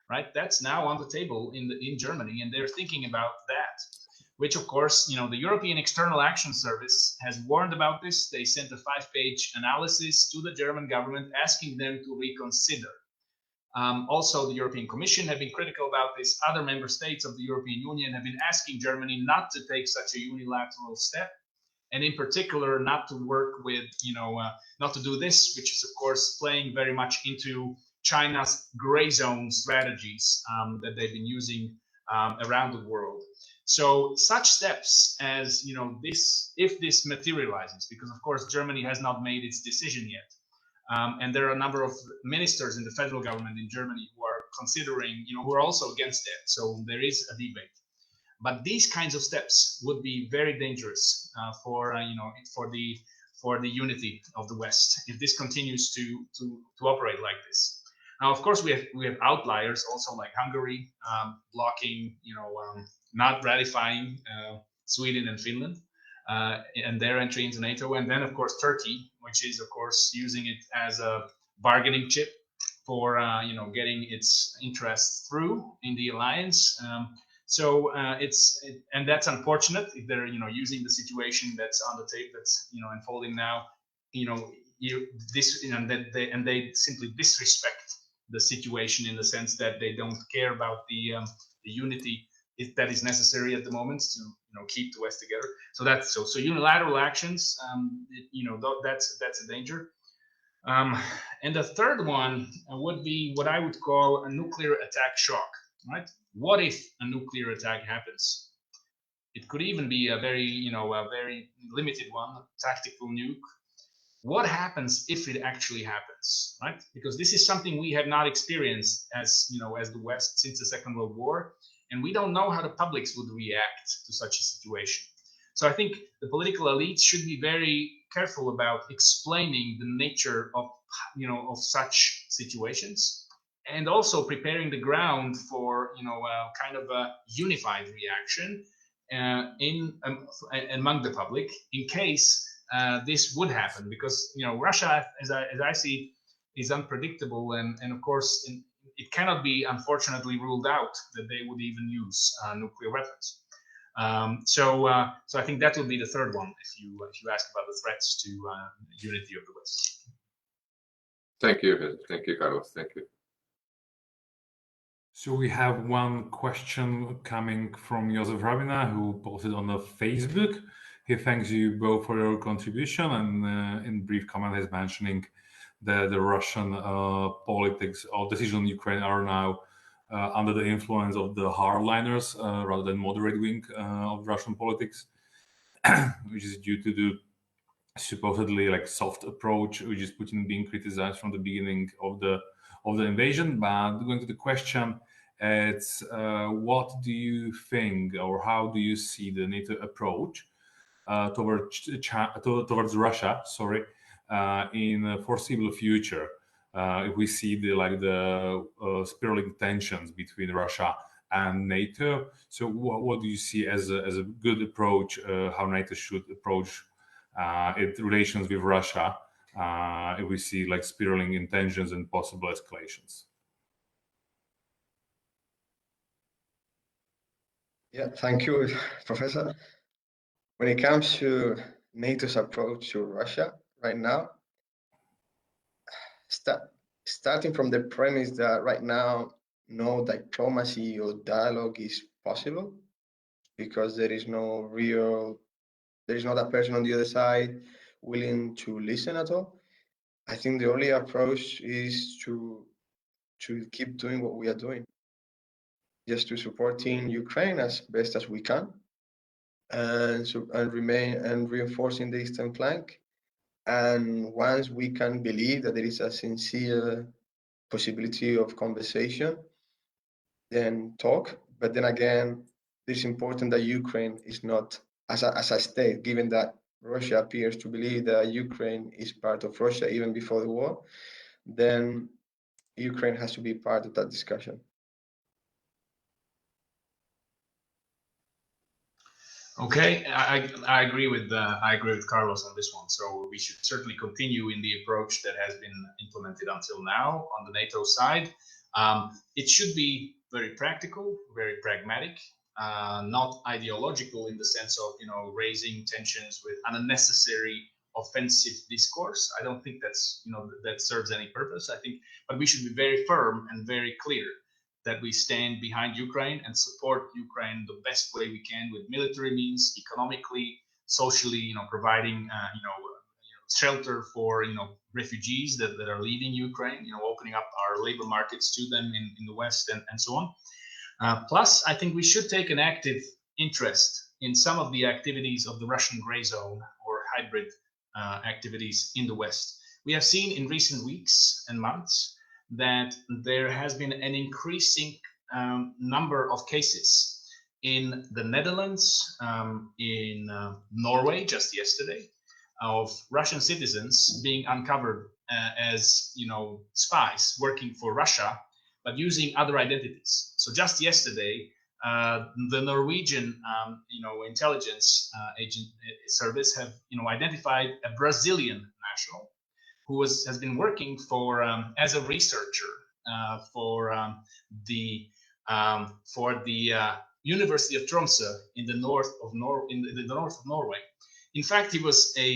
right? That's now on the table in Germany, and they're thinking about that. Which, of course, the European External Action Service has warned about this. They sent a 5-page analysis to the German government asking them to reconsider. Also, the European Commission have been critical about this. Other member states of the European Union have been asking Germany not to take such a unilateral step, and in particular, not to work with, not to do this, which is, of course, playing very much into China's gray zone strategies that they've been using around the world. So such steps as, this, if this materializes, because of course Germany has not made its decision yet, and there are a number of ministers in the federal government in Germany who are considering, who are also against that. So there is a debate. But these kinds of steps would be very dangerous for the unity of the West if this continues to operate like this. Now, of course, we have outliers also, like Hungary blocking, not ratifying Sweden and Finland and their entry into NATO, and then of course Turkey, which is of course using it as a bargaining chip for getting its interests through in the alliance. And that's unfortunate if they're using the situation that's on the tape, that's unfolding now, and they simply disrespect the situation in the sense that they don't care about the unity that is necessary at the moment to keep the West together. So that's so unilateral actions. That's a danger. And the third one would be what I would call a nuclear attack shock. Right? What if a nuclear attack happens? It could even be a very limited one, a tactical nuke. What happens if it actually happens? Right? Because this is something we have not experienced as the West since the Second World War. And we don't know how the publics would react to such a situation. So I think the political elites should be very careful about explaining the nature of such situations, and also preparing the ground for kind of a unified reaction among the public in case this would happen. Because Russia, as I see, is unpredictable, and of course it cannot be, unfortunately, ruled out that they would even use nuclear weapons. So I think that will be the third one if you ask about the threats to unity of the West. Thank you, Carlos. Thank you. So we have one question coming from Joseph Rabina, who posted on the Facebook. He thanks you both for your contribution, and in brief comment is mentioning that the Russian politics or decisions on Ukraine are now under the influence of the hardliners rather than moderate wing of Russian politics, which is due to the supposedly soft approach, which is Putin being criticized from the beginning of the invasion. But going to the question, it's what do you think, or how do you see the NATO approach towards Russia? In the foreseeable future, if we see the spiraling tensions between Russia and NATO, so what do you see as a good approach? How NATO should approach its relations with Russia if we see spiraling in tensions and possible escalations? Yeah, thank you, Professor. When it comes to NATO's approach to Russia right now, starting from the premise that right now no diplomacy or dialogue is possible because there is not a person on the other side willing to listen at all. I think the only approach is to keep doing what we are doing. just to supporting Ukraine as best as we can, and reinforcing the eastern flank. And once we can believe that there is a sincere possibility of conversation, then talk. But then again, it's important that Ukraine is not as a state, given that Russia appears to believe that Ukraine is part of Russia even before the war, then Ukraine has to be part of that discussion. Okay, I agree with Carlos on this one. So we should certainly continue in the approach that has been implemented until now on the NATO side. It should be very practical, very pragmatic, not ideological in the sense of raising tensions with unnecessary offensive discourse. I don't think that's that serves any purpose. I think, but we should be very firm and very clear that we stand behind Ukraine and support Ukraine the best way we can with military means, economically, socially, providing shelter for refugees that are leaving Ukraine, opening up our labor markets to them in the West and so on. Plus, I think we should take an active interest in some of the activities of the Russian gray zone or hybrid activities in the West. We have seen in recent weeks and months that there has been an increasing number of cases in the Netherlands, in Norway just yesterday, of Russian citizens being uncovered as spies working for Russia, but using other identities. So just yesterday, the Norwegian intelligence service have identified a Brazilian national who has been working for as a researcher for the University of Tromsø in the north of Norway. In fact, he was a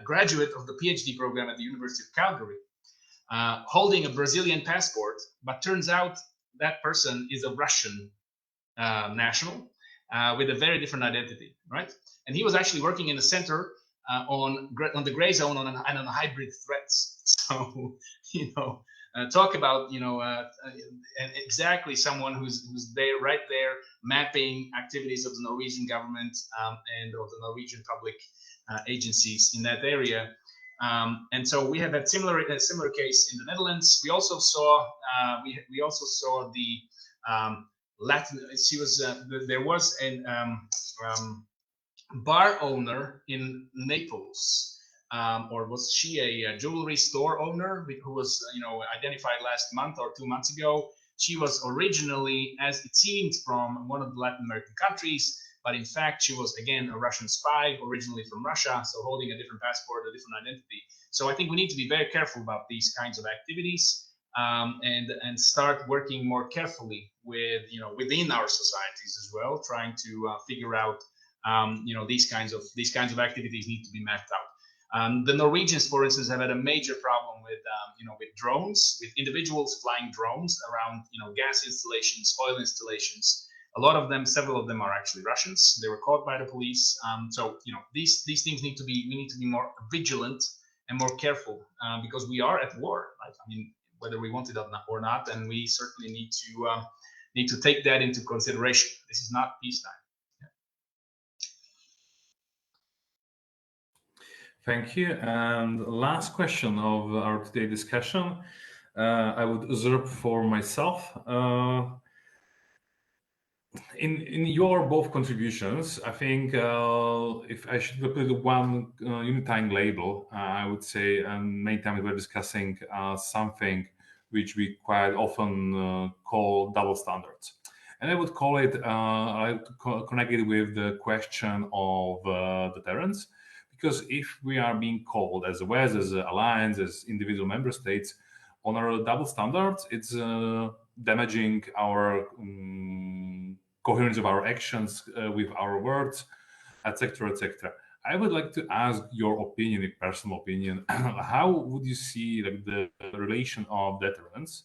graduate of the PhD program at the University of Calgary, holding a Brazilian passport, but turns out that person is a Russian national with a very different identity, right? And he was actually working in a center on the gray zone and on hybrid threats. So, talk about exactly someone who's there, right there, mapping activities of the Norwegian government and of the Norwegian public agencies in that area. And so we have a similar case in the Netherlands. We also saw the Latin. There was an bar owner in Naples, or was she a jewelry store owner who was identified last month or 2 months ago? She was originally, as it seemed, from one of the Latin American countries, but in fact she was again a Russian spy, originally from Russia, so holding a different passport, a different identity. So I think we need to be very careful about these kinds of activities, and start working more carefully with within our societies as well, trying to figure out these kinds of activities need to be mapped out. The Norwegians, for instance, have had a major problem with drones, with individuals flying drones around gas installations, oil installations. A lot of them, several of them, are actually Russians. They were caught by the police. So these things we need to be more vigilant and more careful, because we are at war, right? I mean, whether we want it or not, and we certainly need to take that into consideration. This is not peacetime. Thank you. And last question of our today discussion, I would observe for myself. In your both contributions, I think if I should put one unifying label, I would say, and many times we're discussing something which we quite often call double standards. And I would call it, I would connect it with the question of deterrence. Because if we are being called as a West, as an alliance, as individual member states on our double standards, it's damaging our coherence of our actions with our words, etc., etc. I would like to ask your opinion, a personal opinion. How would you see the relation of deterrence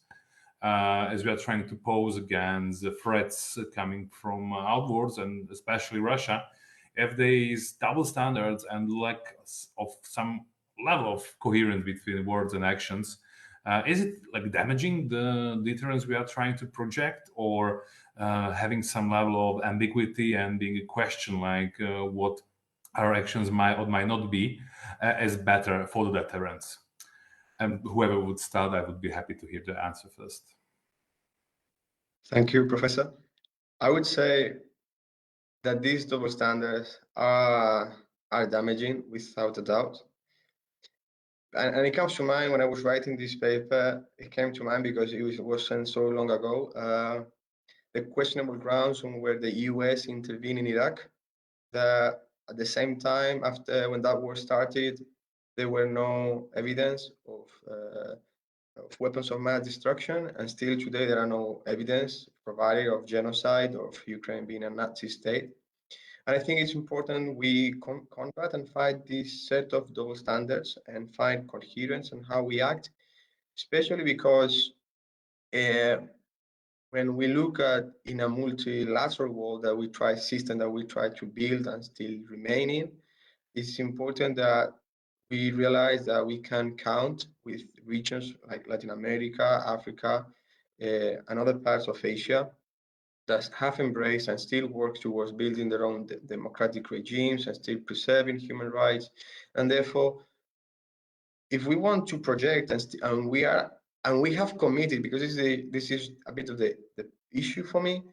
as we are trying to pose against the threats coming from outwards, and especially Russia? If there is double standards and lack of some level of coherence between words and actions, Is it like damaging the deterrence we are trying to project, or having some level of ambiguity and being a question like what our actions might or might not be is better for the deterrence? And whoever would start, I would be happy to hear the answer first. Thank you, Professor. I would say that these double standards are damaging without a doubt. And it comes to mind when I was writing this paper, it came to mind because it wasn't so long ago. The questionable grounds on where the US intervened in Iraq, that at the same time, after when that war started, there were no evidence of weapons of mass destruction, and still today there are no evidence provided of genocide, of Ukraine being a Nazi state. And I think it's important we combat and fight this set of double standards and find coherence in how we act, especially because when we look at in a multilateral world that we try system that we try to build and still remain in, it's important that we realize that we can count with regions like Latin America, Africa, and other parts of Asia that have embraced and still work towards building their own democratic regimes and still preserving human rights. And therefore, if we want to project and we have committed, because this is a bit of the issue for me,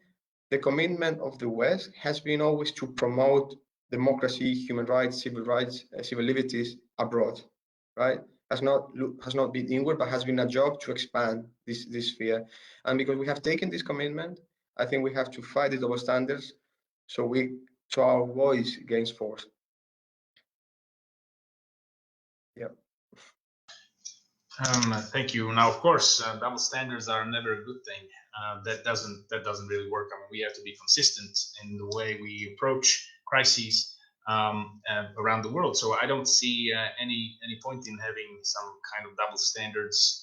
the commitment of the West has been always to promote democracy, human rights, civil liberties abroad, right? Has not been inward, but has been a job to expand this sphere. And because we have taken this commitment, I think we have to fight the double standards so our voice gains force. Yeah. Thank you. Now, of course, double standards are never a good thing. That doesn't really work. I mean, we have to be consistent in the way we approach crises around the world. So I don't see any point in having some kind of double standards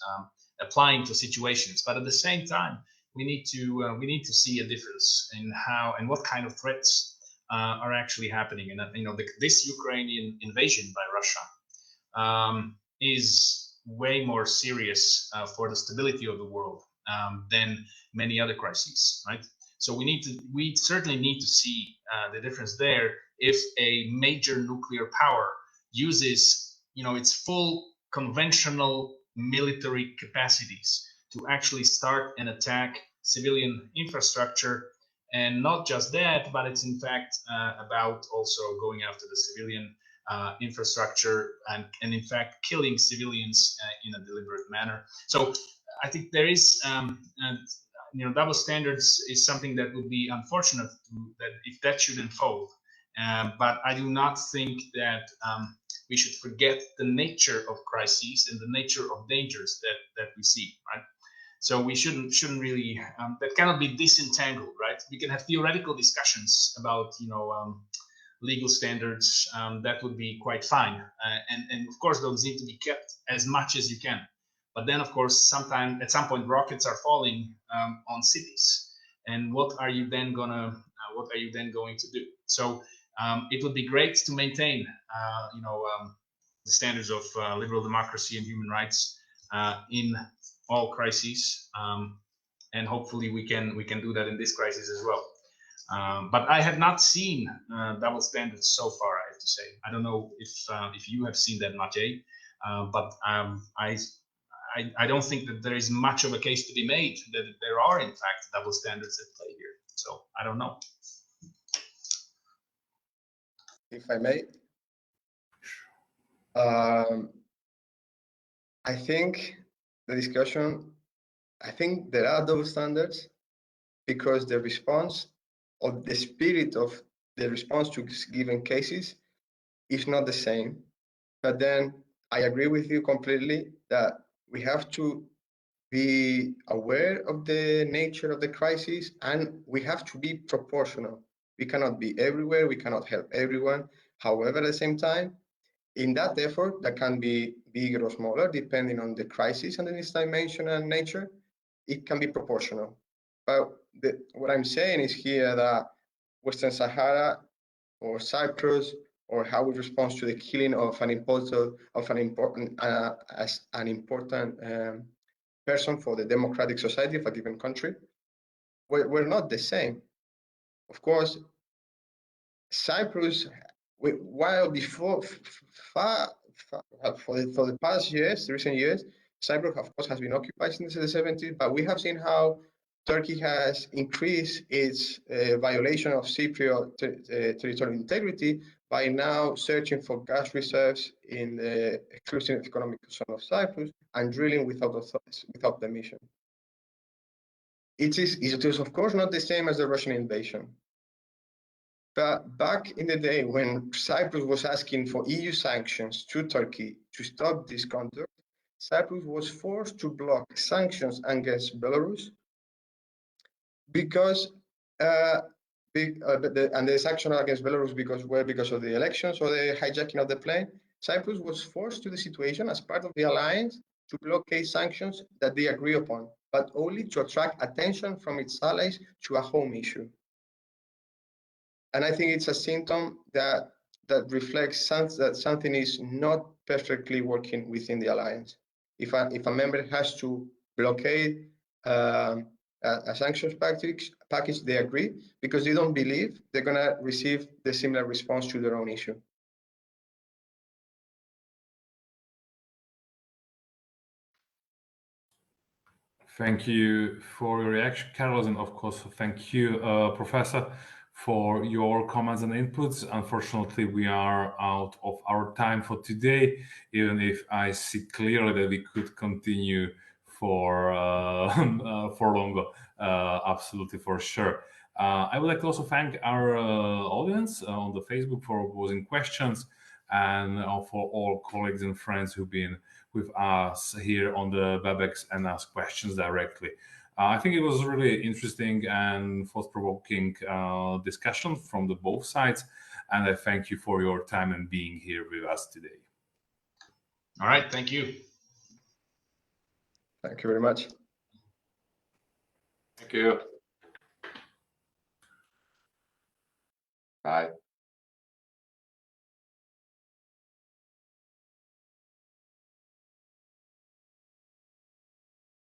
applying to situations. But at the same time, we need to see a difference in how and what kind of threats are actually happening. And this Ukrainian invasion by Russia is way more serious for the stability of the world than many other crises, right? So we certainly need to see the difference there. If a major nuclear power uses, its full conventional military capacities to actually start and attack civilian infrastructure, and not just that, but it's in fact about also going after the civilian infrastructure and in fact killing civilians in a deliberate manner. So I think there is double standards is something that would be unfortunate that if that should unfold. But I do not think that we should forget the nature of crises and the nature of dangers that we see, right? So we shouldn't really that cannot be disentangled, right? We can have theoretical discussions about legal standards, that would be quite fine, and of course those need to be kept as much as you can. But then, of course, at some point, rockets are falling on cities, and what are you then going to do? So it would be great to maintain, the standards of liberal democracy and human rights in all crises, and hopefully we can do that in this crisis as well. But I have not seen double standards so far, I have to say. I don't know if you have seen that, Matej, but I don't think that there is much of a case to be made that there are, in fact, double standards at play here. So I don't know. If I may, I think there are double standards because the response or the spirit of the response to given cases is not the same. But then I agree with you completely that we have to be aware of the nature of the crisis, and we have to be proportional. We cannot be everywhere, we cannot help everyone. However, at the same time, in that effort that can be bigger or smaller, depending on the crisis and its dimension and nature, it can be proportional. But what I'm saying is here that Western Sahara or Cyprus, or how we respond to the killing of an important person for the democratic society of a given country were not the same. Of course, Cyprus, while before for the past years, the recent years, Cyprus, of course, has been occupied since the 70s, but we have seen how Turkey has increased its violation of Cypriot territorial integrity by now searching for gas reserves in the exclusive economic zone of Cyprus and drilling without permission. It is, of course, not the same as the Russian invasion. But back in the day when Cyprus was asking for EU sanctions to Turkey to stop this conduct, Cyprus was forced to block sanctions against Belarus because and the sanctions against Belarus because of the elections or the hijacking of the plane. Cyprus was forced to the situation as part of the alliance to blockade sanctions that they agree upon, but only to attract attention from its allies to a home issue. And I think it's a symptom that reflects that something is not perfectly working within the alliance. If a member has to blockade a sanctions package, they agree because they don't believe they're going to receive the similar response to their own issue. Thank you for your reaction, Carlos, and of course, thank you, Professor, for your comments and inputs. Unfortunately, we are out of our time for today, even if I see clearly that we could continue for longer, absolutely, for sure. I would like to also thank our audience on the Facebook for posing questions, and for all colleagues and friends who've been with us here on the WebEx and ask questions directly. I think it was a really interesting and thought-provoking discussion from the both sides, and I thank you for your time and being here with us today. All right, thank you. Thank you very much. Thank you. Bye.